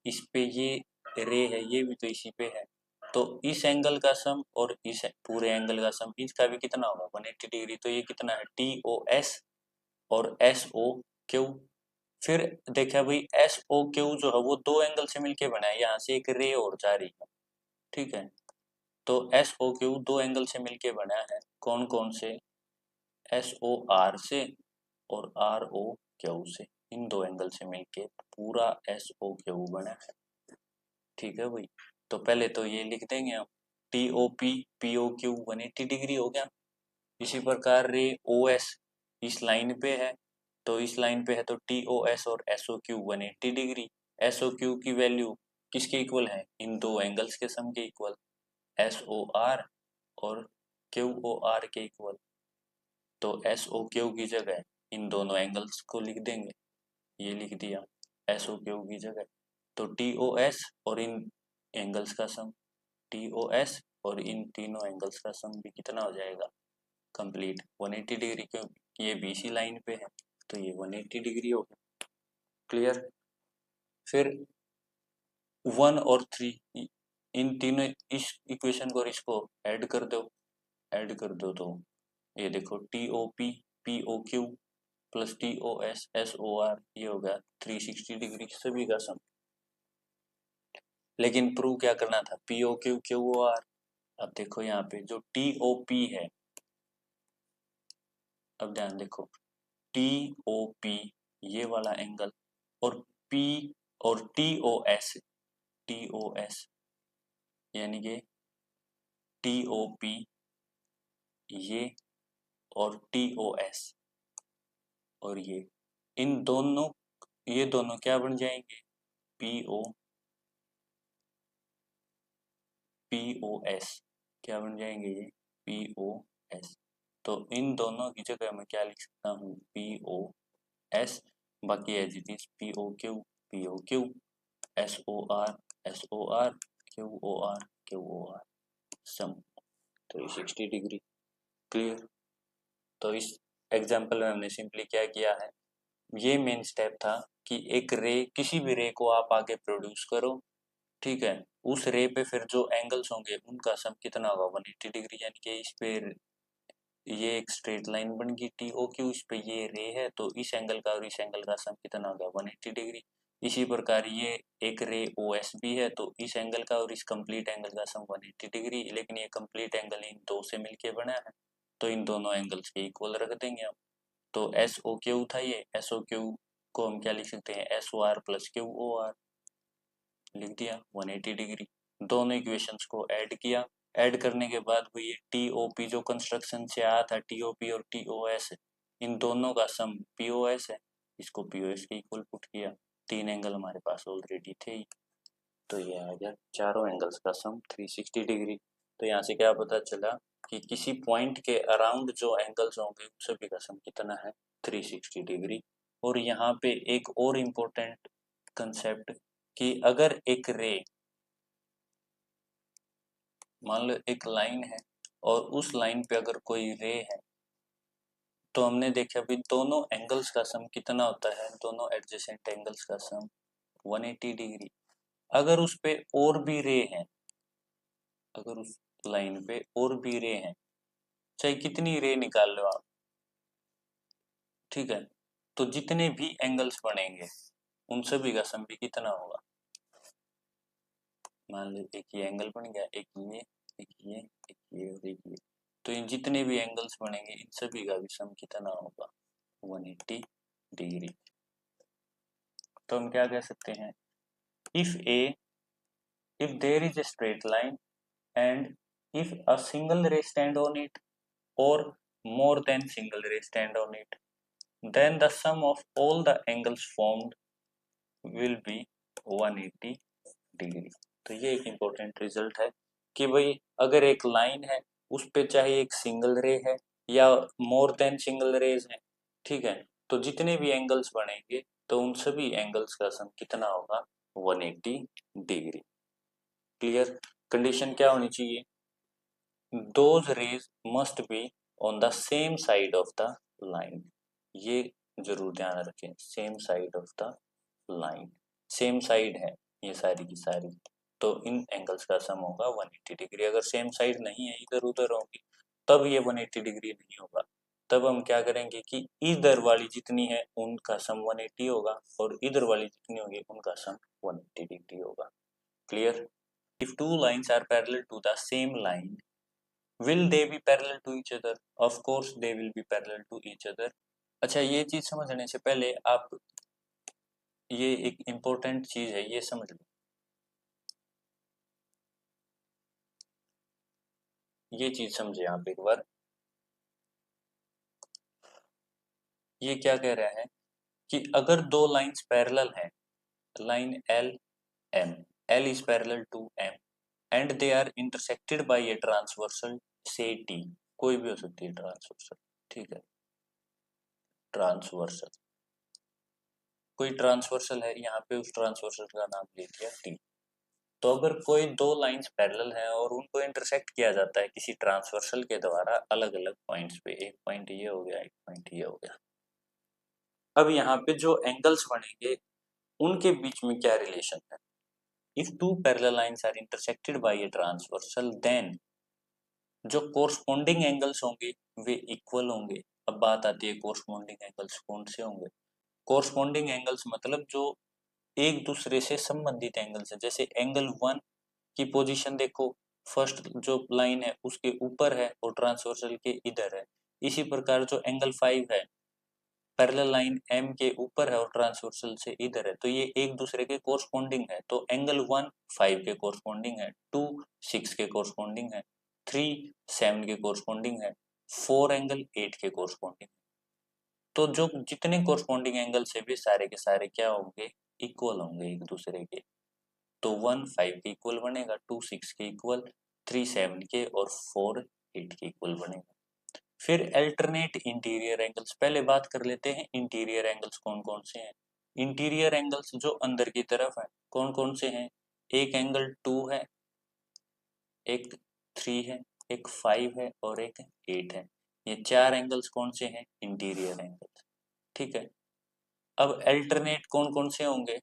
इस पे ये रे है, ये भी तो इसी पे है, तो इस एंगल का सम और इस पूरे एंगल का सम, इसका भी कितना होगा, 180 डिग्री। तो ये कितना है, TOS और SOQ। फिर देखा भाई SOQ जो है वो दो एंगल से मिलके बना है, यहाँ से एक रे और जा रही है। ठीक है, तो SOQ दो एंगल से मिलके बना है, कौन कौन से, SOR से और ROQ से, इन दो एंगल से मिलके पूरा SOQ बना है। ठीक है भाई, तो पहले तो ये लिख देंगे हम, TOP POQ 180 डिग्री हो गया। इसी प्रकार रे OS इस लाइन पे है, तो इस लाइन पे है तो TOS और SOQ 180 डिग्री। SOQ की वैल्यू किसके इक्वल है, इन दो एंगल्स के सम के इक्वल, SOR और QOR के इक्वल। तो SOQ की जगह इन दोनों एंगल्स को लिख देंगे, ये लिख दिया SOQ की जगह। तो TOS और इन एंगल्स का सम, TOS और इन तीनों एंगल्स का सम भी कितना हो जाएगा, कंप्लीट 180 डिग्री, क्योंकि ये BC लाइन पे है तो ये 180 डिग्री हो गया। क्लियर? फिर 1 और 3, इन तीनों, इस इक्वेशन को और इसको ऐड कर दो, ऐड कर दो तो ये देखो TOP POQ plus TOS SOR ये होगा 360 डिग्री, सभी का सम। लेकिन प्रूव क्या करना था, POQ QOR। अब देखो यहाँ पे जो TOP है, अब ध्यान देखो, TOP ये वाला एंगल और P और TOS यानी कि TOP ये और TOS और ये, इन दोनों, ये दोनों क्या बन जाएंगे, POS क्या बन जाएंगे, ये पी ओ एस। तो इन दोनों की जगह मैं क्या लिख सकता हूँ, पी ओ एस, बाकी as it is P O Q, S O R, Q O R, sum. तो ये 60 डिग्री। क्लियर। तो इस एग्जाम्पल में हमने सिंपली क्या किया है, ये मेन स्टेप था कि एक रे, किसी भी रे को आप आगे प्रोड्यूस करो, ठीक है, उस रे पे फिर जो एंगल्स होंगे उनका सम कितना होगा 180 डिग्री, यानी कि इस पे ये एक स्ट्रेट लाइन बन गई टी ओ क्यू, इस पे ये रे है, तो इस एंगल का और इस एंगल का सम कितना होगा 180 डिग्री। इसी प्रकार ये एक रे ओ एस भी है, तो इस एंगल का और इस कंप्लीट एंगल का सम 180 डिग्री, लेकिन ये कंप्लीट एंगल इन दो से मिलके बना है, तो इन दोनों एंगल्स के इक्वल रख देंगे हम। तो एस ओ क्यू था, ये एस ओ क्यू को हम क्या लिख सकते हैं, S O R plus Q O R, लिख दिया 180 डिग्री। दोनों इक्वेशंस को ऐड किया, ऐड करने के बाद वो ये टी ओ पी जो कंस्ट्रक्शन से आया था, टी ओ पी और टी ओ एस, इन दोनों का सम पी ओ एस है, इसको पी ओ एस के इक्वल पुट किया, तीन एंगल हमारे पास ऑलरेडी थे ही, तो ये आ गया चारों एंगल्स का सम 360 डिग्री। तो यहाँ से क्या पता चला कि किसी पॉइंट के अराउंड जो एंगल्स होंगे उन सभी का सम कितना है 360 डिग्री। और यहाँ पे एक और इम्पोर्टेंट कंसेप्ट कि अगर एक रे, मान लो एक लाइन है और उस लाइन पे अगर कोई रे है, तो हमने देखा भी दोनों एंगल्स का सम कितना होता है, दोनों एडजेसेंट एंगल्स का सम 180 डिग्री। अगर उस पे और भी रे हैं, अगर उस लाइन पे और भी रे हैं, चाहे कितनी रे निकाल लो आप, ठीक है, तो जितने भी एंगल्स बनेंगे उन सभी का सम भी कितना होगा, मान लो एक ये एंगल बन गया, एक ये, एक ये, एक ये और एक ये, तो इन जितने भी एंगल्स बनेंगे इन सभी का भी सम कितना होगा 180 डिग्री। तो हम क्या कह सकते हैं, if there is a straight line and if a single ray stand on it or more than single ray stand on it, then the sum of all the angles formed will be 180 degree. तो ये एक इम्पोर्टेंट रिजल्ट है कि भाई अगर एक लाइन है उस पे चाहे एक सिंगल रे है या मोर देन सिंगल रेज है, ठीक है, तो जितने भी एंगल्स बनेंगे तो उन सभी एंगल्स का सम कितना होगा 180 डिग्री। क्लियर। कंडीशन क्या होनी चाहिए, those rays must be on the same side of the line, ये जरूर ध्यान रखें, same side of the line, same side है ये सारी की सारी, तो इन एंगल्स का सम होगा 180 डिग्री। अगर सेम साइड नहीं है, इधर उधर होगी, तब ये 180 डिग्री नहीं होगा। तब हम क्या करेंगे कि इधर वाली जितनी है उनका सम 180 होगा और इधर वाली जितनी होगी उनका सम 180 डिग्री होगा। Clear. If two lines are parallel to the same line, will they be parallel to each other? Of course they will be parallel to each other। अच्छा, ये चीज समझने से पहले आप, ये एक इम्पोर्टेंट चीज है, ये समझ लो, ये चीज समझे आप एक बार। ये क्या कह रहा है कि अगर दो लाइंस पैरेलल हैं, line L M, L is parallel to M and they are intersected by a transversal से टी, कोई भी हो सकती है ट्रांसवर्सल, ठीक है, ट्रांसवर्सल, कोई ट्रांसवर्सल है, यहाँ पे उस ट्रांसवर्सल का नाम ले दिया टी। तो अगर कोई दो लाइंस पैरेलल हैं और उनको इंटरसेक्ट किया जाता है किसी ट्रांसवर्सल के द्वारा अलग अलग पॉइंट्स पे, एक पॉइंट ये हो गया, एक पॉइंट ये हो गया, अब यहाँ पे जो एंगल्स बनेंगे उनके बीच में क्या रिलेशन है, if two parallel lines are intersected by a transversal then जो कोरस्पोंडिंग एंगल्स होंगे वे इक्वल होंगे। अब बात आती है कोरस्पोंडिंग एंगल्स कौन से होंगे, कोरस्पोंडिंग एंगल्स मतलब जो एक दूसरे से संबंधित एंगल्स है, जैसे एंगल 1 की पोजीशन देखो, फर्स्ट जो लाइन है उसके ऊपर है और ट्रांसवर्सल के इधर है। इसी प्रकार जो एंगल 5 है, पैरेलल लाइन एम के ऊपर है और ट्रांसवर्सल से इधर है, तो ये एक दूसरे के कोरस्पोंडिंग है। तो एंगल 1 5 के कोरस्पोंडिंग है, 2 6 के कोरस्पोंडिंग है, 3 7 के कोरस्पोंडिंग है, 4 एंगल 8 के कोरस्पोंडिंग है। तो जो जितने कोरस्पोंडिंग एंगल्स है वे सारे के सारे क्या होंगे, इक्वल होंगे एक दूसरे के। तो 1 5 के इक्वल बनेगा, 2 6 के इक्वल, 3 7 के और 4 8 के इक्वल बनेगा। फिर अल्टरनेट इंटीरियर एंगल्स, पहले बात कर लेते हैं इंटीरियर एंगल्स कौन कौन से हैं। इंटीरियर एंगल्स जो अंदर की तरफ है कौन कौन से हैं, एक एंगल 2 है, एक 3 है, एक 5 है और एक 8 है। ये 4 एंगल्स कौन से हैं, इंटीरियर एंगल्स। ठीक है, अब अल्टरनेट कौन कौन से होंगे,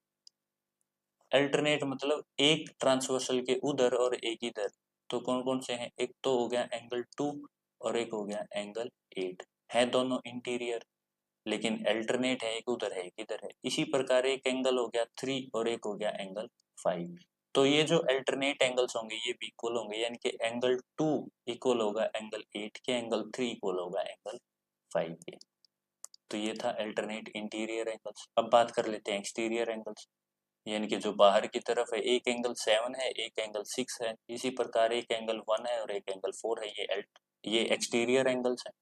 अल्टरनेट मतलब एक ट्रांसवर्सल के उधर और एक इधर, तो कौन कौन से हैं, एक तो हो गया एंगल 2 और एक हो गया एंगल 8, है दोनों इंटीरियर लेकिन अल्टरनेट है, एक उधर है एक इधर है। इसी प्रकार एक एंगल हो गया 3 और एक हो गया एंगल 5, तो ये जो अल्टरनेट एंगल्स होंगे ये भी इक्वल होंगे, यानी कि एंगल 2 इक्वल होगा एंगल 8 के, एंगल 3 इक्वल होगा एंगल 5 के। तो ये था अल्टरनेट इंटीरियर एंगल्स। अब बात कर लेते हैं एक्सटीरियर एंगल्स, यानी कि जो बाहर की तरफ है, एक एंगल 7 है, एक एंगल 6 है, इसी प्रकार एक एंगल 1 है और एक एंगल 4 है, ये एक्सटीरियर एंगल्स है।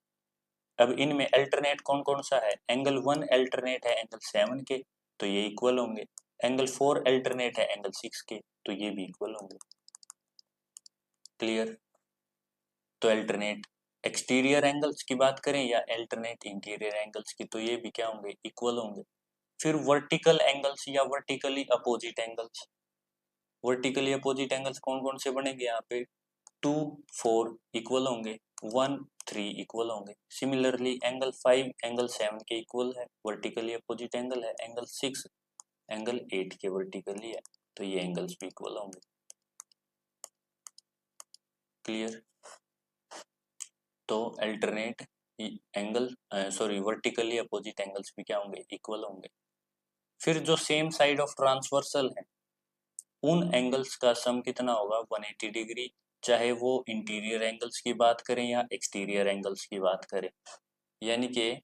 अब इनमें अल्टरनेट कौन कौन सा है, एंगल 1 अल्टरनेट है एंगल 7 के, तो ये इक्वल होंगे, एंगल 4 अल्टरनेट है एंगल 6 के, तो ये भी इक्वल होंगे। क्लियर, तो अल्टरनेट एक्सटीरियर एंगल्स की बात करें या अल्टरनेट इंटीरियर एंगल्स की, तो ये भी क्या होंगे, इक्वल होंगे। फिर वर्टिकल एंगल्स या vertically opposite angles, vertically opposite angles कौन कौन से बनेंगे, यहाँ पे 2 4 इक्वल होंगे, 1 3 इक्वल होंगे। सिमिलरली एंगल 5 एंगल 7 के इक्वल है, वर्टिकली अपोजिट एंगल है, एंगल 6 एंगल 8 के वर्टिकली है, तो ये एंगल्स भी इक्वल होंगे। क्लियर, तो alternate angle vertically opposite angles भी क्या होंगे, इक्वल होंगे। फिर जो सेम साइड ऑफ ट्रांसवर्सल है उन एंगल्स का सम कितना होगा, 180 डिग्री, चाहे वो इंटीरियर एंगल्स की बात करें या एक्सटीरियर एंगल्स की बात करें। यानी कि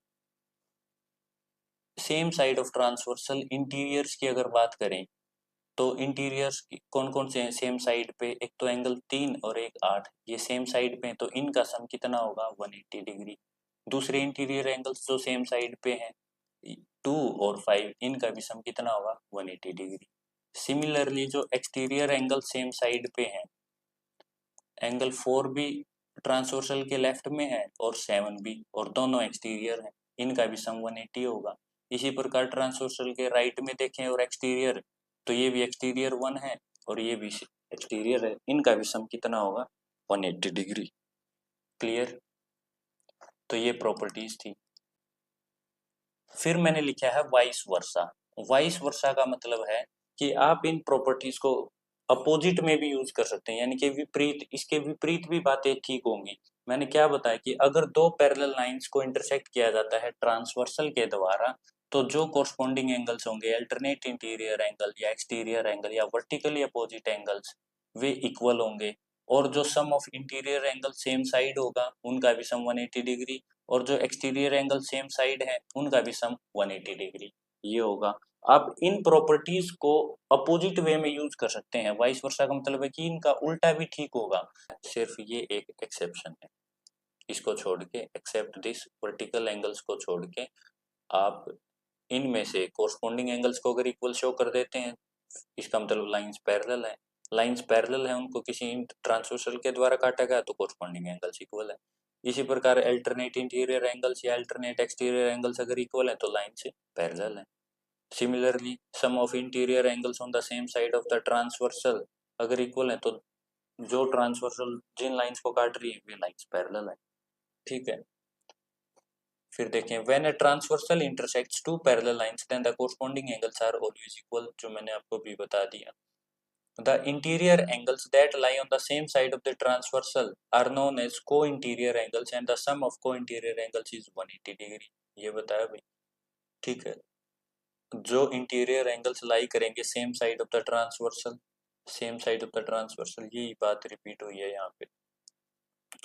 same side of transversal interiors की अगर बात करें तो इंटीरियर्स कौन कौन से हैं सेम साइड पे, एक तो एंगल 3 और एक 8, ये सेम साइड पे हैं, तो इनका सम कितना होगा, 180 डिग्री। दूसरे इंटीरियर एंगल्स जो सेम साइड पे हैं 2 और 5, इनका भी सम कितना होगा, 180 डिग्री। सिमिलरली जो एक्सटीरियर एंगल सेम साइड पे हैं, एंगल 4 भी ट्रांसवर्सल के लेफ्ट में है और 7 भी, और दोनों एक्सटीरियर हैं, इनका भी सम 180 होगा। इसी प्रकार ट्रांसवर्सल के राइट में देखें और एक्सटीरियर, तो ये भी एक्सटीरियर 1 है और ये भी एक्सटीरियर है, इनका भी सम कितना होगा, 180 डिग्री। क्लियर, तो ये प्रॉपर्टीज थी। फिर मैंने लिखा है वाइस वर्सा। वाइस वर्सा का मतलब है कि आप इन प्रॉपर्टीज को अपोजिट में भी यूज कर सकते हैं, यानी कि विपरीत, इसके विपरीत भी बातें ठीक होंगी। मैंने क्या बताया कि अगर दो पैरेलल लाइंस को इंटरसेक्ट किया जाता है ट्रांसवर्सल के द्वारा, तो जो कोरस्पॉन्डिंग एंगल्स होंगे, अल्टरनेट इंटीरियर एंगल या एक्सटीरियर एंगल या वर्टिकली अपोजिट एंगल्स, वे इक्वल होंगे। और जो sum of interior angle same side होगा उनका भी सम 180 डिग्री, और जो एक्सटीरियर एंगल सेम साइड है उनका भी सम 180 डिग्री, ये होगा। आप इन प्रॉपर्टीज को अपोजिट वे में यूज कर सकते हैं, वाइस वर्सा का मतलब है कि इनका उल्टा भी ठीक होगा, सिर्फ ये एक एक्सेप्शन है। इसको छोड़ के, एक्सेप्ट दिस वर्टिकल एंगल्स को छोड़ के, आप इनमें से कोरस्पॉन्डिंग एंगल्स को अगर इक्वल शो कर देते हैं, इसका मतलब लाइंस पैरेलल है, लाइंस पैरेलल है, उनको किसी ट्रांसवर्सल के द्वारा काटा गया तो कोरस्पॉन्डिंग एंगल्स इक्वल है। इसी प्रकार अल्टरनेट इंटीरियर एंगल्स या अल्टरनेट एक्सटीरियर एंगल्स अगर इक्वल है तो लाइन से पैरेलल है। Similarly sum of interior angles on the same side of the transversal अगर इक्वल है तो जो ट्रांसवर्सल जिन लाइंस को काट रही है वे लाइंस पैरेलल है। ठीक है, फिर देखें when a transversal intersects two parallel lines then the corresponding angles are always equal, जो मैंने आपको भी बता दिया। The interior angles that lie on the same side of the transversal are known as co-interior angles and the sum of co-interior angles is 180 degree, ये बताया भाई। ठीक है, जो इंटीरियर एंगल्स लाई करेंगे same side of the transversal, same side of the transversal, यही बात रिपीट हुई है यहाँ पे,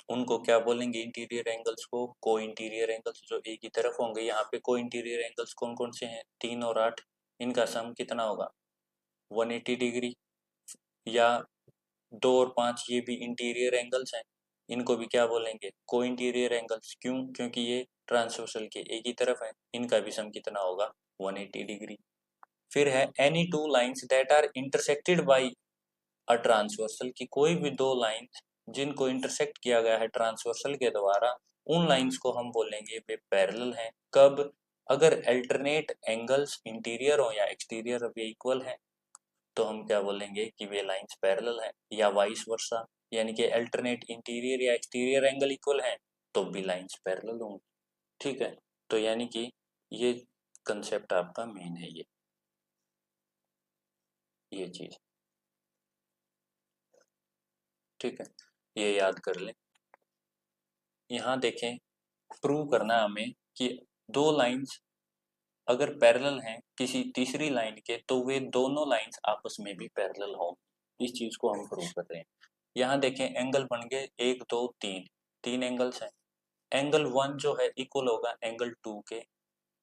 उनको क्या बोलेंगे, इंटीरियर एंगल्स को को इंटीरियर एंगल्स, जो एक ही तरफ होंगे। यहाँ पे को इंटीरियर एंगल्स कौन कौन से हैं, 3 और 8, इनका सम कितना होगा, 180 डिग्री। या 2 और 5 ये भी इंटीरियर एंगल्स हैं, इनको भी क्या बोलेंगे, को इंटीरियर एंगल्स। क्यों, क्योंकि ये ट्रांसवर्सल के एक ही तरफ है, इनका भी सम कितना होगा, 180 डिग्री। फिर है any two lines that are intersected by a transversal, की कोई भी दो लाइंस जिनको इंटरसेक्ट किया गया है ट्रांसवर्सल के द्वारा, उन लाइंस को हम बोलेंगे वे पैरेलल हैं। कब? अगर अल्टरनेट एंगल्स इंटीरियर हो या एक्सटीरियर वे इक्वल हैं, तो हम क्या बोलेंगे कि वे लाइंस पैरेलल हैं, या वाइस वर्सा, यानी कि अल्टरनेट इंटीरियर या एक्सटीरियर एंगल इक्वल हैं तो भी लाइंस पैरेलल होंगी। ठीक है, तो यानी कि ये कंसेप्ट आपका मेन है, ये चीज। ठीक है, ये याद कर लें। यहाँ देखें, प्रूव करना है हमें कि दो लाइंस अगर पैरेलल हैं किसी तीसरी लाइन के, तो वे दोनों लाइंस आपस में भी पैरेलल होंगी। इस चीज को हम प्रूव कर रहे हैं। यहाँ देखें, एंगल बन गए 1 2 3, तीन एंगल्स हैं। एंगल 1 जो है इक्वल होगा एंगल 2 के,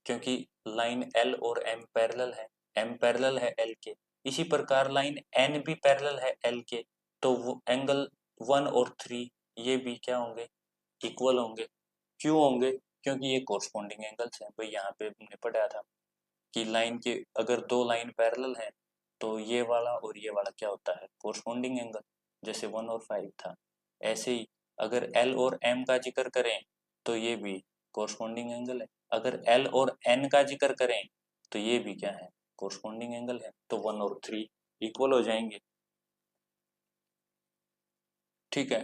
क्योंकि लाइन L और M पैरेलल है, M पैरेलल है L के। इसी प्रकार लाइन N भी पैरेलल है L के, तो वो एंगल 1 और 3 ये भी क्या होंगे? इक्वल होंगे। क्यों होंगे? क्योंकि ये कोरस्पॉन्डिंग एंगल्स हैं। भाई यहाँ पे हमने पढ़ा था कि लाइन के अगर दो लाइन पैरेलल हैं तो ये वाला और ये वाला क्या होता है? Corresponding angle. जैसे 1 और 5 था, ऐसे ही अगर L और M का जिक्र करें तो ये भी कोरस्पॉन्डिंग एंगल है। अगर L और N का जिक्र करें तो ये भी क्या है? कोरस्पॉन्डिंग एंगल है। तो 1 और 3 इक्वल हो जाएंगे। ठीक है,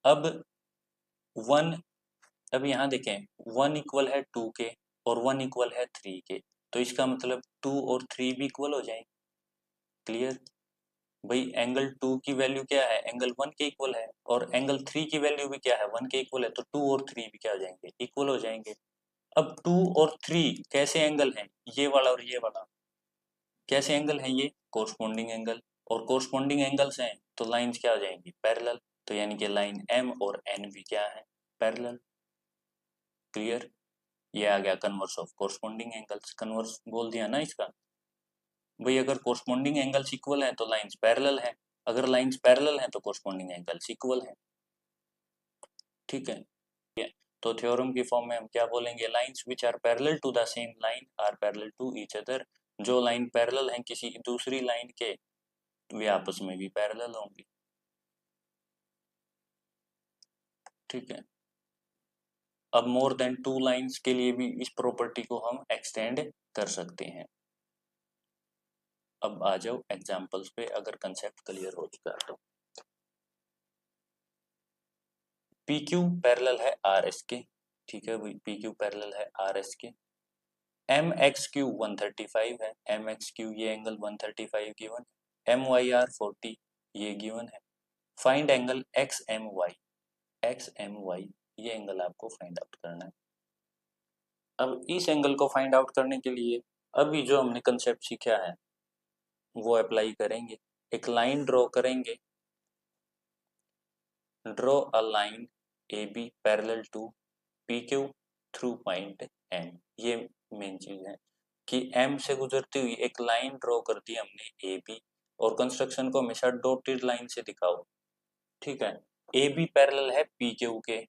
अब 1, अब यहाँ देखें 1 इक्वल है 2 के और 1 इक्वल है 3 के, तो इसका मतलब 2 और 3 भी इक्वल हो जाएंगे। क्लियर? भाई एंगल 2 की वैल्यू क्या है? एंगल 1 के इक्वल है, और एंगल 3 की वैल्यू भी क्या है? 1 के इक्वल है, तो 2 और 3 भी क्या हो जाएंगे? इक्वल हो जाएंगे। अब 2 और 3 कैसे एंगल हैं? ये वाला और ये वाला कैसे एंगल है? ये कोरस्पॉन्डिंग एंगल, और कोरस्पॉन्डिंग एंगल्स हैं तो लाइंस क्या हो जाएंगी? पैरेलल। तो यानी कि लाइन M और N भी क्या है? पैरेलल। क्लियर? ये आ गया converse of corresponding angles. Converse बोल दिया ना इसका। भाई अगर कोरस्पॉन्डिंग एंगल्स इक्वल हैं तो लाइंस पैरेलल हैं, अगर लाइंस पैरेलल हैं तो कोरस्पॉन्डिंग एंगल्स इक्वल हैं। ठीक है, तो थ्योरम की फॉर्म में हम क्या बोलेंगे? Lines which are parallel to the same line are parallel to each other. जो लाइन पैरेलल हैं किसी दूसरी लाइन के, वे आपस में भी पैरेलल होंगी। ठीक है, अब मोर देन टू लाइंस के लिए भी इस प्रॉपर्टी को हम एक्सटेंड कर सकते हैं। अब आ जाओ एग्जांपल्स पे, अगर कंसेप्ट क्लियर हो चुका है तो। पी क्यू पैरेलल है आर एस के। ठीक है भाई, पी क्यू पैरेलल है आर एस के। एम एक्स क्यू 135 है, एम एक्स क्यू ये एंगल 135 गिवन है। एम वाई आर 40 ये गिवन है। Find angle X M Y, X M Y ये एंगल आपको फाइंड आउट करना है। अब इस एंगल को फाइंड आउट करने के लिए अभी जो हमने कंसेप्ट सीखा है वो अप्लाई करेंगे। एक लाइन ड्रॉ करेंगे, draw a line A B parallel to P Q through point M. ये मेन चीज है कि एम से गुजरती हुई एक लाइन ड्रॉ कर दी हमने ए बी, और कंस्ट्रक्शन को हमेशा डॉटेड लाइन से दिखाओ। ठीक है, ए बी पैरेलल है पी क्यू के,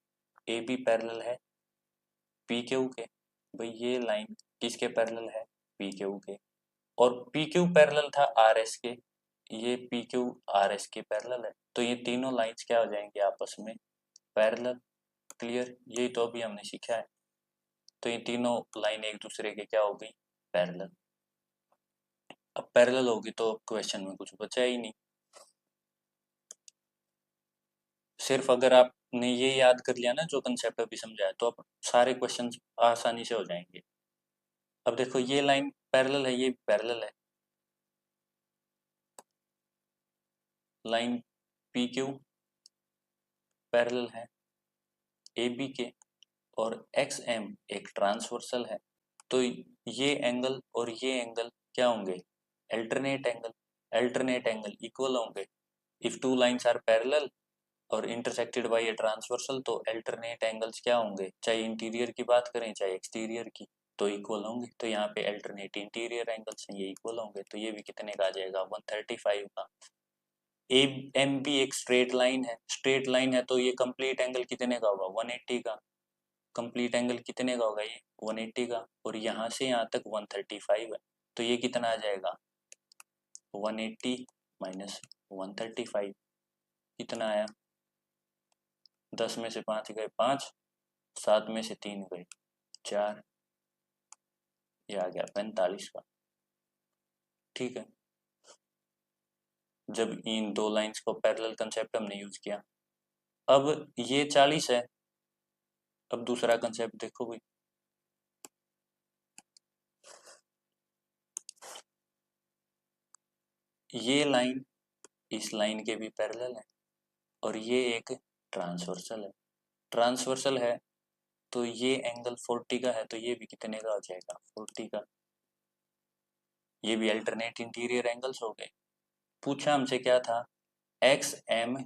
ए बी पैरेलल है पी क्यू के। भाई ये लाइन किसके पैरेलल है? पी क्यू के। और पी क्यू पैरेलल था आर एस के, ये पी क्यू आर एस के पैरेलल है, तो ये तीनों लाइंस क्या हो जाएंगे? आपस में पैरेलल। क्लियर? यही तो अभी हमने सीखा है। तो ये तीनों लाइन एक दूसरे के क्या हो गई? पैरेलल। अब पैरेलल होगी तो क्वेश्चन में कुछ बचा ही नहीं। सिर्फ अगर आपने ये याद कर लिया ना जो कंसेप्ट अभी समझाया, तो अब सारे क्वेश्चन आसानी से हो जाएंगे। अब देखो ये लाइन पैरेलल है, ये पैरेलल है। लाइन पी क्यू पैरेलल है ए बी के, और एक्स एम एक ट्रांसवर्सल है। तो ये एंगल और ये एंगल क्या होंगे? Alternate angle. Alternate angle equal होंगे। If two lines are parallel और इंटरसेक्टेड बाय ए ट्रांसवर्सल, तो अल्टरनेट एंगल्स क्या होंगे? चाहे इंटीरियर की बात करें चाहे एक्सटीरियर की, तो इक्वल होंगे। तो यहाँ पे अल्टरनेट इंटीरियर एंगल्स हैं, ये इक्वल होंगे। तो ये भी कितने का आ जाएगा? 135 का। ए एम भी एक स्ट्रेट लाइन है, स्ट्रेट लाइन है तो ये कंप्लीट एंगल कितने का होगा? 180 का। कंप्लीट एंगल कितने का होगा? ये 180 का। और यहाँ से यहाँ तक 135 है, तो ये कितना आ जाएगा? 180 माइनस 135। कितना आया, 10 में से 5 गए 5, 7 में से 3 गए 4, ये आ गया 45 का। ठीक है, जब इन दो लाइंस को पैरेलल कंसेप्ट हमने यूज किया। अब ये 40 है, अब दूसरा कंसेप्ट देखो भाई, ये लाइन इस लाइन के भी पैरेलल है और ये एक ट्रांसवर्सल है। ट्रांसवर्सल है तो ये एंगल 40 का है, तो ये भी कितने का हो जाएगा, 40 का। ये भी अल्टरनेट इंटीरियर एंगल्स हो गए। पूछा हमसे क्या था, एक्स एम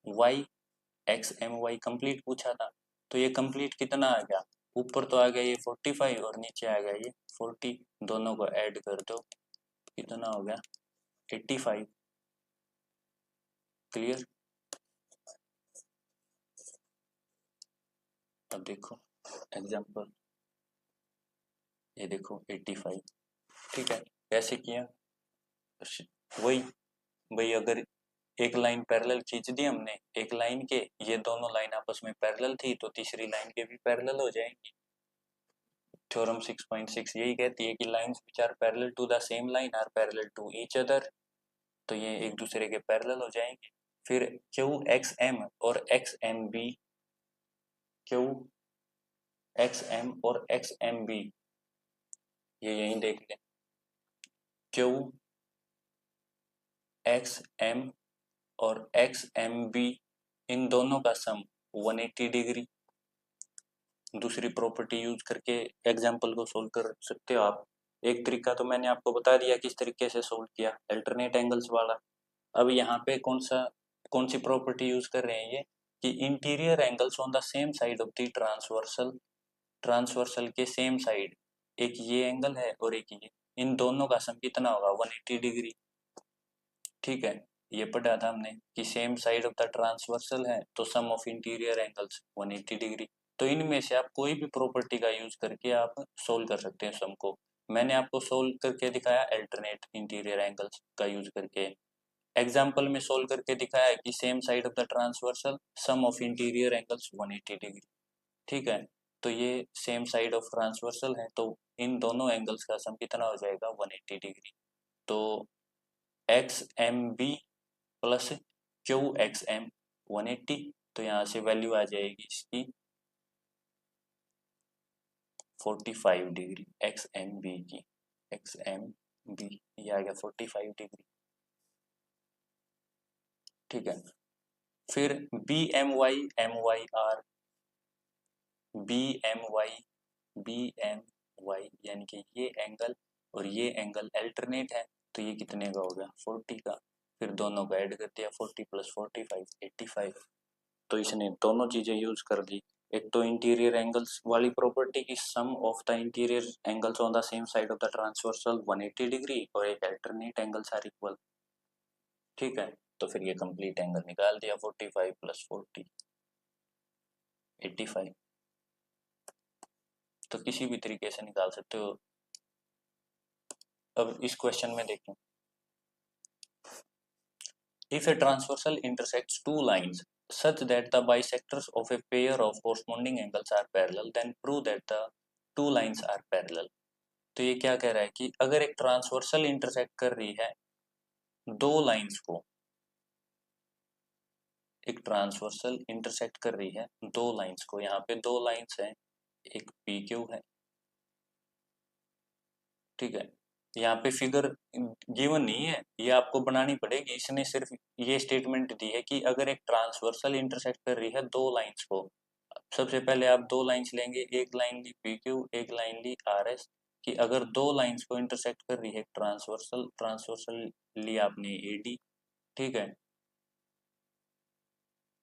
वाई कंप्लीट पूछा था, तो ये कंप्लीट कितना आ गया, ऊपर तो आ गया ये 45 और नीचे आ गया ये 40, दोनों को ऐड कर दो, कितना हो गया 85। क्लियर। अब देखो एग्जांपल, ये देखो 85। ठीक है, कैसे किया, वही भाई, अगर एक लाइन पैरेलल खींच दी हमने एक लाइन के, ये दोनों लाइन आपस में पैरेलल थी तो तीसरी लाइन के भी पैरेलल हो जाएंगी। थ्योरम 6.6 यही कहती है कि lines which are parallel to the same line are parallel to each other, तो ये एक दूसरे के पैरेलल हो जाएंगे। फिर क्यू एक्स एम और X M B, Q X M और एक्स एम बी, ये यहीं देख लें, क्यू एक्स एम और एक्स एम बी, इन दोनों का सम 180 डिग्री। दूसरी प्रॉपर्टी यूज करके एग्जाम्पल को सोल्व कर सकते हो आप। एक तरीका तो मैंने आपको बता दिया किस तरीके से सोल्व किया, अल्टरनेट एंगल्स वाला। अब यहाँ पे कौन सी प्रॉपर्टी यूज कर रहे हैं ये, कि interior angles on the same side of the transversal, transversal के सेम साइड, एक ये एंगल है और एक ये, इन दोनों का सम कितना होगा 180 डिग्री। ठीक है, ये पढ़ा था हमने कि same side of the transversal है तो सम ऑफ इंटीरियर एंगल्स 180 डिग्री। तो इनमें से आप कोई भी प्रॉपर्टी का यूज करके आप सोल्व कर सकते हैं सम को। मैंने आपको सोल्व करके दिखाया अल्टरनेट इंटीरियर एंगल्स का यूज करके, एग्जाम्पल में सोल्व करके दिखाया कि same side of the transversal sum of interior angles 180 degree. ठीक है, तो ये सेम साइड ऑफ ट्रांसवर्सल है तो इन दोनों एंगल्स का सम कितना हो जाएगा 180 डिग्री। तो X M B plus Q X M 180, तो यहाँ से वैल्यू आ जाएगी इसकी 45 डिग्री एक्स एम बी की, एक्स एम बी ये आ गया 45 डिग्री। ठीक है, फिर B M Y R, B M Y यानी कि ये एंगल और ये एंगल अल्टरनेट है, तो ये कितने का हो गया 40 का। फिर दोनों को ऐड कर दिया 40 प्लस 45 85। तो इसने दोनों चीजें यूज कर दी, एक तो इंटीरियर एंगल्स वाली प्रॉपर्टी की sum of the interior angles on the same side of the transversal 180 degree और एक अल्टरनेट एंगल्स आर इक्वल। ठीक है, तो फिर ये कंप्लीट एंगल निकाल दिया 45 प्लस 40 85। तो किसी भी तरीके से निकाल सकते हो। अब इस क्वेश्चन में देखें, if a transversal intersects two lines such that the bisectors of a pair of corresponding angles are parallel, then prove that the two lines are parallel। तो ये क्या कह रहा है कि अगर एक ट्रांसवर्सल इंटरसेक्ट कर रही है दो लाइंस को, एक ट्रांसवर्सल इंटरसेक्ट कर रही है दो लाइंस को, यहाँ पे दो लाइंस हैं, एक पी क्यू है। ठीक है, यहाँ पे फिगर गिवन नहीं है, ये आपको बनानी पड़ेगी। इसने सिर्फ ये स्टेटमेंट दी है कि अगर एक ट्रांसवर्सल इंटरसेक्ट कर रही है दो लाइंस को, सबसे पहले आप दो लाइंस लेंगे, एक लाइन ली पी क्यू एक लाइन ली आर एस, कि अगर दो लाइंस को इंटरसेक्ट कर रही है ट्रांसवर्सल, ट्रांसवर्सल लिया आपने ए डी। ठीक है,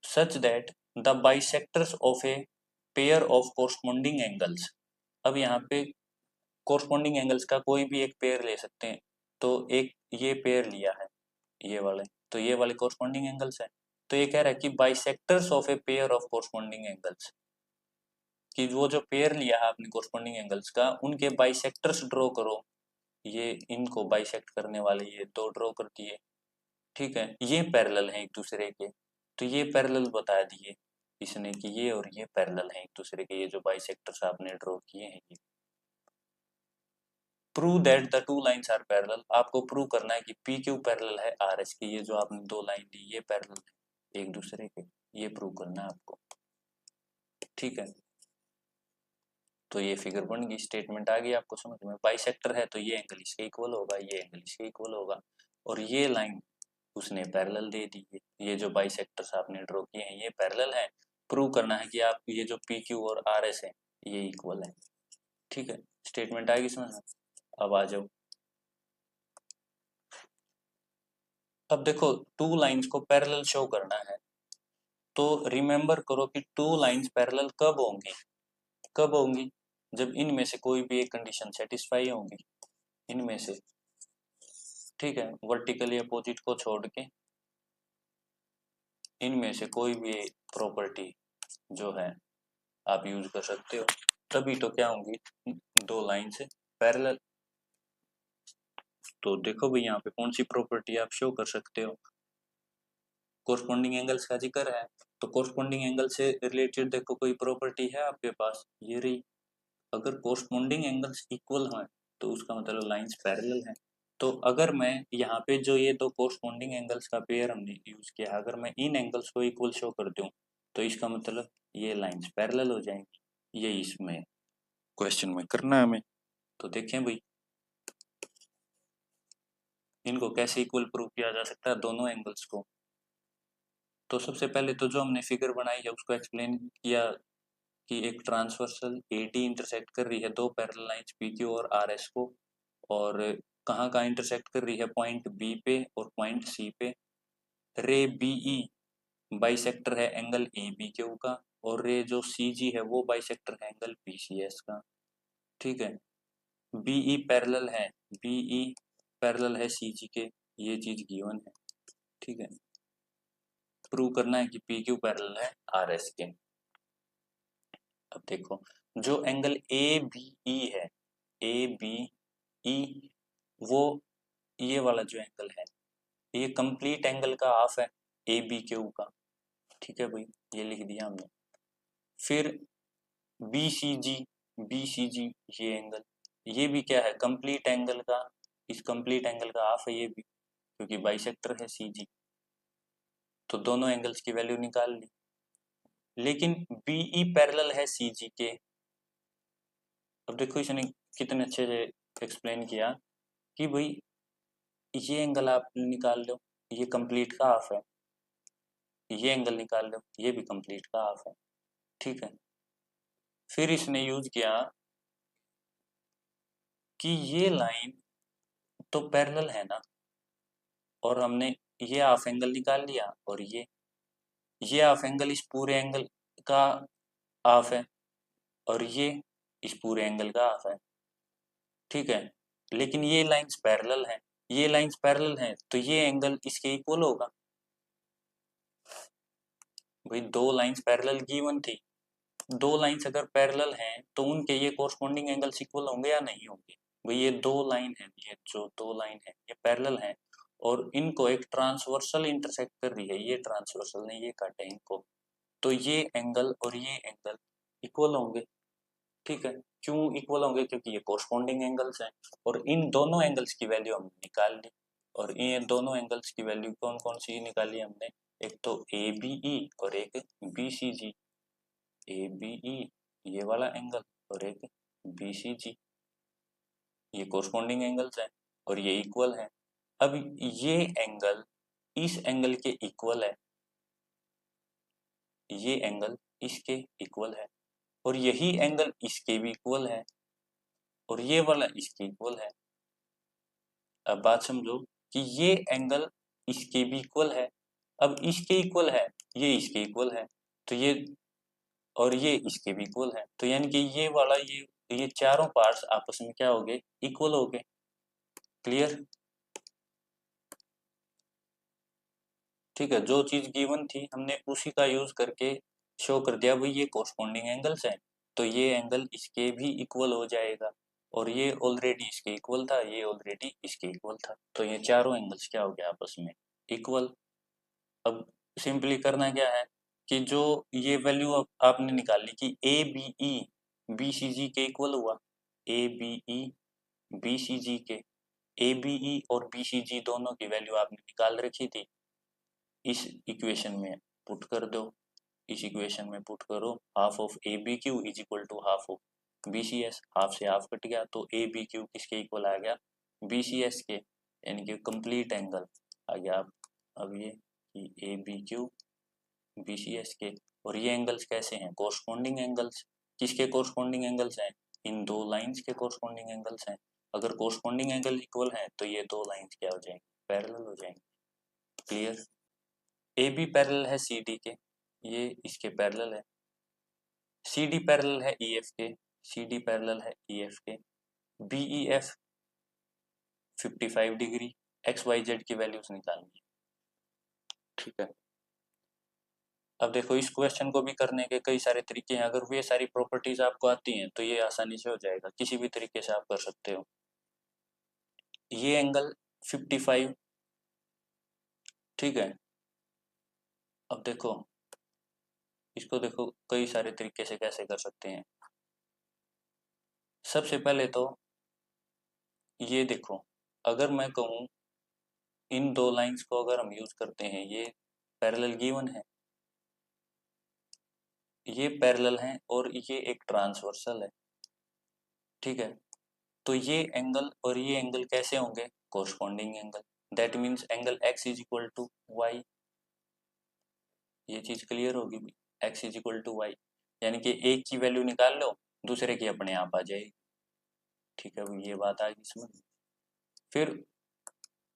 such that the bisectors of a pair of corresponding angles. अब यहाँ पे कोरस्पोंडिंग एंगल्स का कोई भी एक पेयर ले सकते हैं, तो एक ये पेयर लिया है ये वाले, तो ये वाले कोरस्पोंडिंग एंगल्स है। तो ये कह रहा है कि bisectors of a pair of corresponding angles, कि वो जो पेयर लिया है आपने कोरस्पोंडिंग एंगल्स का, उनके बाइसेक्टर्स ड्रॉ करो। ये इनको बाइसेक्ट करने वाले ये दो ड्रॉ कर दिए। ठीक है, ये पैरेलल हैं एक दूसरे के। तो ये पैरेलल बता दिए इसने कि ये और ये पैरेलल हैं एक दूसरे के, ये जो बाइसेक्टर्स आपने ड्रॉ किए हैं ये। Prove that the two lines are parallel, आपको प्रूव करना है कि पी क्यू पैरेलल है आर एस की, ये जो आपने दो लाइन दी ये पैरेलल है एक दूसरे के, ये प्रूव करना है आपको। ठीक है, तो ये फिगर बन गई, स्टेटमेंट आ गई आपको समझ में। बाइसेक्टर है तो ये एंगल इसके इक्वल होगा, ये एंगल इसके इक्वल होगा, और ये लाइन उसने पैरेलल दे दी है, ये जो बाइसेक्टर्स आपने ड्रॉ किए हैं ये पैरेलल है। प्रूव करना है कि आप ये जो पी क्यू और आर एस है ये इक्वल है। ठीक है, स्टेटमेंट आएगी समझ में। अब आ जाओ, अब देखो टू लाइंस को पैरेलल शो करना है, तो रिमेंबर करो कि टू लाइंस पैरेलल कब होंगी, कब होंगी, जब इनमें से कोई भी एक कंडीशन सेटिस्फाई होंगी, इनमें से। ठीक है, वर्टिकली अपोजिट को छोड़ के इनमें से कोई भी प्रॉपर्टी जो है आप यूज कर सकते हो, तभी तो क्या होंगी दो लाइन से पैरेलल। तो देखो भाई यहाँ पे कौन सी प्रॉपर्टी आप शो कर सकते हो, कोरस्पॉन्डिंग एंगल्स का जिक्र है, तो कोरस्पॉन्डिंग एंगल से रिलेटेड देखो कोई प्रॉपर्टी है आपके पास, ये रही। अगर कोरस्पॉन्डिंग एंगल्स इक्वल हैं तो उसका मतलब लाइंस पैरेलल हैं। तो अगर मैं यहाँ पे जो ये दो कोरस्पॉन्डिंग एंगल्स का पेयर हमने यूज किया, अगर मैं इन एंगल्स को इक्वल शो कर दूं तो इसका मतलब ये लाइंस पैरेलल हो जाएंगी। ये इसमें क्वेश्चन में करना है हमें। तो देखें भाई इनको कैसे इक्वल प्रूव किया जा सकता है दोनों एंगल्स को। तो सबसे पहले तो जो हमने फिगर बनाई है उसको एक्सप्लेन किया कि एक ट्रांसवर्सल एडी इंटरसेक्ट कर रही है दो पैरेलल लाइंस पी क्यू और आर एस को, और कहाँ कहाँ इंटरसेक्ट कर रही है, पॉइंट बी पे और पॉइंट सी पे। रे बीई बाइसेक्टर है एंगल ए बी क्यू का, और रे जो सी जी है वो बाइसेक्टर है एंगल पी सी एस का। ठीक है, बीई पैरेलल है, बीई पैरेलल है सी जी के, ये चीज गिवन है। ठीक है, प्रूव करना है कि पी क्यू पैरेलल है आर एस के। अब देखो जो एंगल ए बी ई है, ए बी ई, वो ये वाला जो एंगल है ये कंप्लीट एंगल का हाफ है ए बी क्यू का। ठीक है भाई, ये लिख दिया हमने। फिर बी सी जी, बी सी जी ये एंगल, ये भी क्या है कंप्लीट एंगल का, इस कंप्लीट एंगल का हाफ है ये भी, क्योंकि बाइसेक्टर है सी जी। तो दोनों एंगल्स की वैल्यू निकाल ली। लेकिन बीई पैरेलल है सी जी के। अब देखो इसने कितने अच्छे से एक्सप्लेन किया कि भाई ये एंगल आप निकाल लो, ये कंप्लीट का हाफ है, ये एंगल निकाल लो, ये भी कंप्लीट का हाफ है। ठीक है, फिर इसने यूज किया कि ये लाइन तो पैरेलल है ना, और हमने ये हाफ एंगल निकाल लिया, और ये हाफ एंगल इस पूरे एंगल का हाफ है, और ये इस पूरे एंगल का हाफ है। ठीक है, लेकिन ये लाइंस पैरेलल हैं, ये लाइंस पैरेलल हैं तो ये एंगल इसके इक्वल होगा। भाई दो लाइंस पैरेलल गिवन थी, दो लाइंस अगर पैरेलल हैं तो उनके ये कोरस्पॉन्डिंग एंगल्स इक्वल होंगे या नहीं होंगे। भाई ये दो लाइन है, ये जो दो लाइन है ये पैरेलल हैं, और इनको एक ट्रांसवर्सल इंटरसेक्ट कर रही है, ये ट्रांसवर्सल ने ये काटे इनको, तो ये एंगल और ये एंगल इक्वल होंगे। ठीक है, क्यों इक्वल होंगे, क्योंकि ये कोरस्पॉन्डिंग एंगल्स हैं, और इन दोनों एंगल्स की वैल्यू हमने निकाल ली। और ये दोनों एंगल्स की वैल्यू कौन कौन सी निकाली हमने, एक तो ए बी ई और एक B C ji. A B E ये वाला एंगल, और एक बी सी जी, ये कोरस्पॉन्डिंग एंगल्स हैं और ये इक्वल है। अब ये एंगल इस एंगल के इक्वल है, ये एंगल इसके इक्वल है, और यही एंगल इसके भी इक्वल है, और ये वाला इसके इक्वल है। अब बात समझो कि ये एंगल इसके भी इक्वल है, अब इसके इक्वल है, ये इसके इक्वल है, तो ये और ये इसके भी इक्वल है, तो यानी कि ये वाला ये चारों पार्ट्स आपस में क्या हो गए, इक्वल हो गए। क्लियर। ठीक है, जो चीज गिवन थी हमने उसी का यूज करके शो कर दिया भाई ये कोरस्पॉन्डिंग एंगल्स हैं, तो ये एंगल इसके भी इक्वल हो जाएगा, और ये ऑलरेडी इसके इक्वल था, ये ऑलरेडी इसके इक्वल था, तो ये चारों एंगल्स क्या हो गया आपस में इक्वल। अब सिंपली करना क्या है कि जो ये वैल्यू आपने निकाली कि A B E B C जी के इक्वल हुआ, A B E B C जी के, ए बी ई और बी सी जी दोनों की वैल्यू आपने निकाल रखी थी, इस इक्वेशन में पुट कर दो। इस इक्वेशन में पुट करो, half of A B Q is equal to half of B C S, half से हाफ कट गया तो ए बी क्यू किसके इक्वल आ गया, बी सी एस के, यानी कि कंप्लीट एंगल आ गया। अब ये कि A B Q B C S के, और ये एंगल्स कैसे हैं, कोरस्पॉन्डिंग एंगल्स। किसके कोरस्पॉन्डिंग एंगल्स हैं, इन दो लाइंस के कोरस्पॉन्डिंग एंगल्स हैं। अगर कोरस्पॉन्डिंग एंगल इक्वल हैं तो ये दो लाइंस क्या हो जाएंगी, पैरेलल हो जाएंगी। क्लियर। ए बी पैरेलल है सी डी के, ये इसके पैरेलल है। सी डी पैरेलल है ई एफ के, सी डी पैरेलल है ई एफ के। B E F 55 degree, X Y Z की वैल्यूज निकालनी है। ठीक है। अब देखो इस क्वेश्चन को भी करने के कई सारे तरीके हैं, अगर वे सारी प्रॉपर्टीज आपको आती हैं तो ये आसानी से हो जाएगा, किसी भी तरीके से आप कर सकते हो। ये एंगल 55, ठीक है। अब देखो इसको, देखो कई सारे तरीके से कैसे कर सकते हैं। सबसे पहले तो ये देखो, अगर मैं कहूँ इन दो लाइंस को अगर हम यूज करते हैं, ये पैरेलल गिवन है, ये पैरेलल हैं और ये एक ट्रांसवर्सल है, ठीक है। तो ये एंगल और ये एंगल कैसे होंगे, corresponding angle. That means angle x is equal to Y, ये चीज क्लियर होगी, x is equal to Y, यानी कि एक की वैल्यू निकाल लो दूसरे की अपने आप आ जाएगी। ठीक है, ये बात आ गई समझ। फिर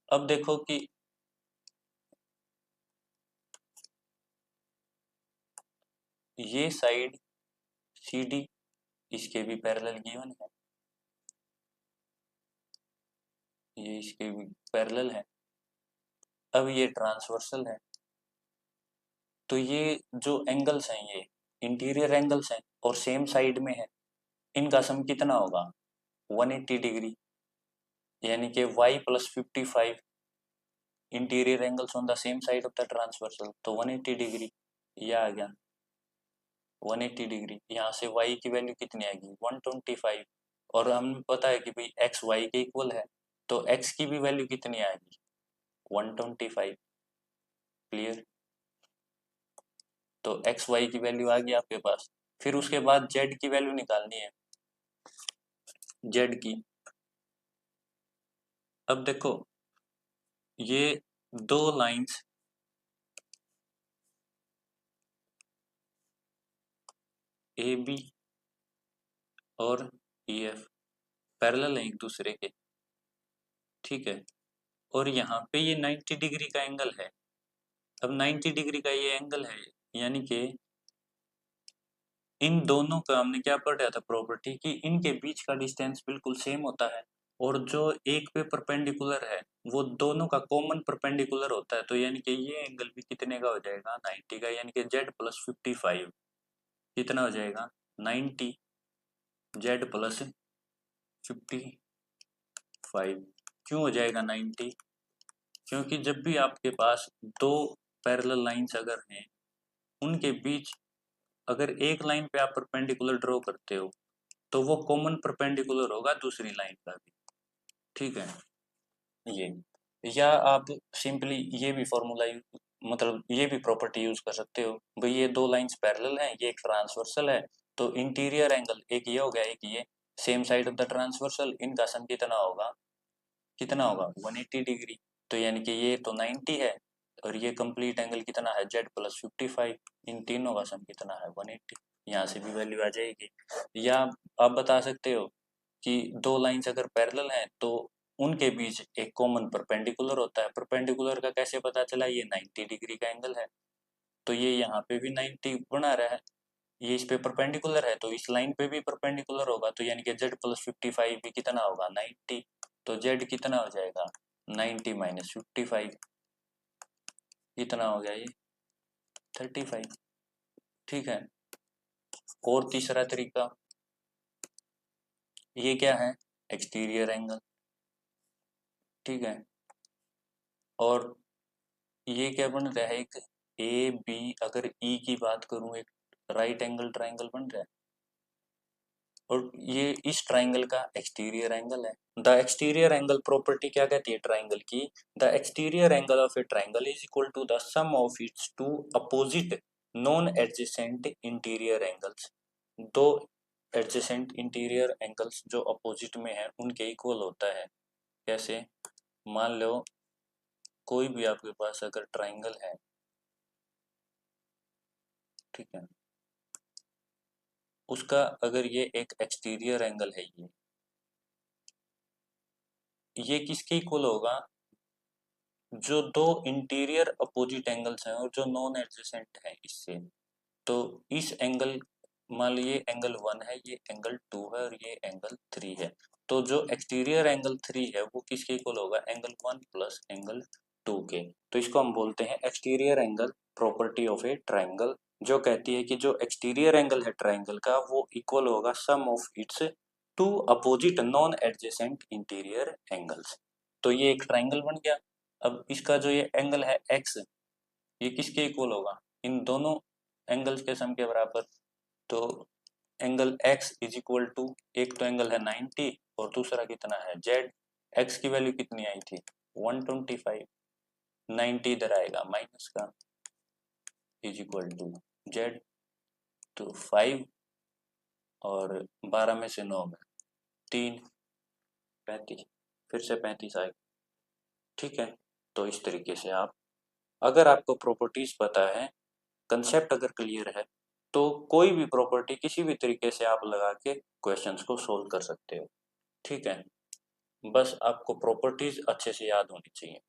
अब देखो कि ये साइड सी डी इसके भी पैरेलल गिवन है, ये इसके भी पैरेलल है। अब ये ट्रांसवर्सल है, तो ये जो एंगल्स हैं ये इंटीरियर एंगल्स हैं और सेम साइड में है, इनका सम कितना होगा, 180 डिग्री, यानी कि y plus 55 interior angles on the same side of the transversal, तो 180 डिग्री ये आ गया 180 डिग्री। यहाँ से y की वैल्यू कितनी आएगी 125, और हमें पता है कि भाई x y के इक्वल है, तो x की भी वैल्यू कितनी आएगी 125। क्लियर। तो एक्स वाई की वैल्यू आ गई आपके पास। फिर उसके बाद जेड की वैल्यू निकालनी है, जेड की। अब देखो ये दो लाइंस ए बी और ई एफ पैरेलल हैं एक दूसरे के, ठीक है। और यहाँ पे ये 90 डिग्री का एंगल है। अब 90 डिग्री का ये एंगल है, यानी कि इन दोनों का हमने क्या पढ़ा था प्रॉपर्टी कि इनके बीच का डिस्टेंस बिल्कुल सेम होता है, और जो एक पे परपेंडिकुलर है वो दोनों का कॉमन परपेंडिकुलर होता है, तो यानी कि ये एंगल भी कितने का हो जाएगा 90 का, यानी कि जेड प्लस 55 कितना हो जाएगा 90, जेड प्लस 55। क्यों हो जाएगा 90, क्योंकि जब भी आपके पास दो पैरेलल लाइंस अगर हैं उनके बीच अगर एक लाइन पे आप परपेंडिकुलर ड्रॉ करते हो तो वो कॉमन परपेंडिकुलर होगा दूसरी लाइन का भी, ठीक है। ये, या आप सिंपली ये भी फॉर्मूला मतलब ये भी प्रॉपर्टी यूज कर सकते हो, भाई ये दो लाइंस पैरेलल हैं, ये एक ट्रांसवर्सल है, तो इंटीरियर एंगल एक ये हो गया, एक ये, same side of the transversal, इनका सम कितना होगा, कितना होगा 180 डिग्री। तो यानी कि ये तो 90 है और ये कंप्लीट एंगल कितना है जेड प्लस 55, इन तीनों का सम कितना है 180। यहाँ से भी वैल्यू आ जाएगी। या आप बता सकते हो कि दो लाइंस अगर पैरेलल हैं तो उनके बीच एक कॉमन परपेंडिकुलर होता है, परपेंडिकुलर का कैसे पता चला, ये 90 डिग्री का एंगल है, तो ये यहाँ पे भी 90 बना रहा है, ये इस पे परपेंडिकुलर है तो इस लाइन पे भी परपेंडिकुलर होगा, तो यानी कि जेड प्लस 55 भी कितना होगा 90, तो जेड कितना हो जाएगा 90 माइनस 55, कितना हो गया ये 35, ठीक है। और तीसरा तरीका ये क्या है, एक्सटीरियर एंगल, ठीक है। और ये क्या बन रहा है, एक ए बी, अगर ई की बात करूं, एक राइट एंगल ट्राइंगल बन रहा है और ये इस ट्राइंगल का एक्सटीरियर एंगल है। द एक्सटीरियर एंगल प्रॉपर्टी क्या कहती है ट्राइंगल की? The exterior angle of a triangle is equal to the sum of its two opposite non adjacent interior angles. दो एडजेसेंट इंटीरियर एंगल्स जो अपोजिट में है उनके इक्वल होता है। कैसे? मान लो कोई भी आपके पास अगर ट्राइंगल है, ठीक है, उसका अगर ये एक एक्सटीरियर एंगल है, ये किसके इक्वल होगा? जो दो इंटीरियर अपोजिट एंगल्स हैं और जो नॉन एडजेसेंट हैं इससे। तो इस एंगल, मान लीजिए एंगल 1 है, ये एंगल 2 है और ये एंगल 3 है। तो जो एक्सटीरियर एंगल 3 है वो किसके इक्वल होगा? एंगल 1 प्लस एंगल 2 के। तो इसको हम बोलते हैं exterior angle property of a triangle, जो कहती है कि जो एक्सटीरियर एंगल है ट्राइंगल का वो इक्वल होगा sum of its two opposite non adjacent interior angles. तो ये एक ट्राइंगल बन गया। अब इसका जो ये एंगल है एक्स, ये किसके इक्वल होगा? इन दोनों एंगल्स के सम के बराबर। तो angle x is equal to, एक तो एंगल है 90 और दूसरा कितना है z। x की वैल्यू कितनी आई थी? 125। 90 इधर आएगा माइनस का, इज इक्वल टू z। तो 5 और 12 में से 9 में 3, 35, फिर से 35 आएगा। ठीक है, तो इस तरीके से आप, अगर आपको प्रॉपर्टीज पता है, कंसेप्ट अगर क्लियर है, तो कोई भी प्रॉपर्टी किसी भी तरीके से आप लगा के क्वेश्चंस को सोल्व कर सकते हो। ठीक है, बस आपको प्रॉपर्टीज अच्छे से याद होनी चाहिए।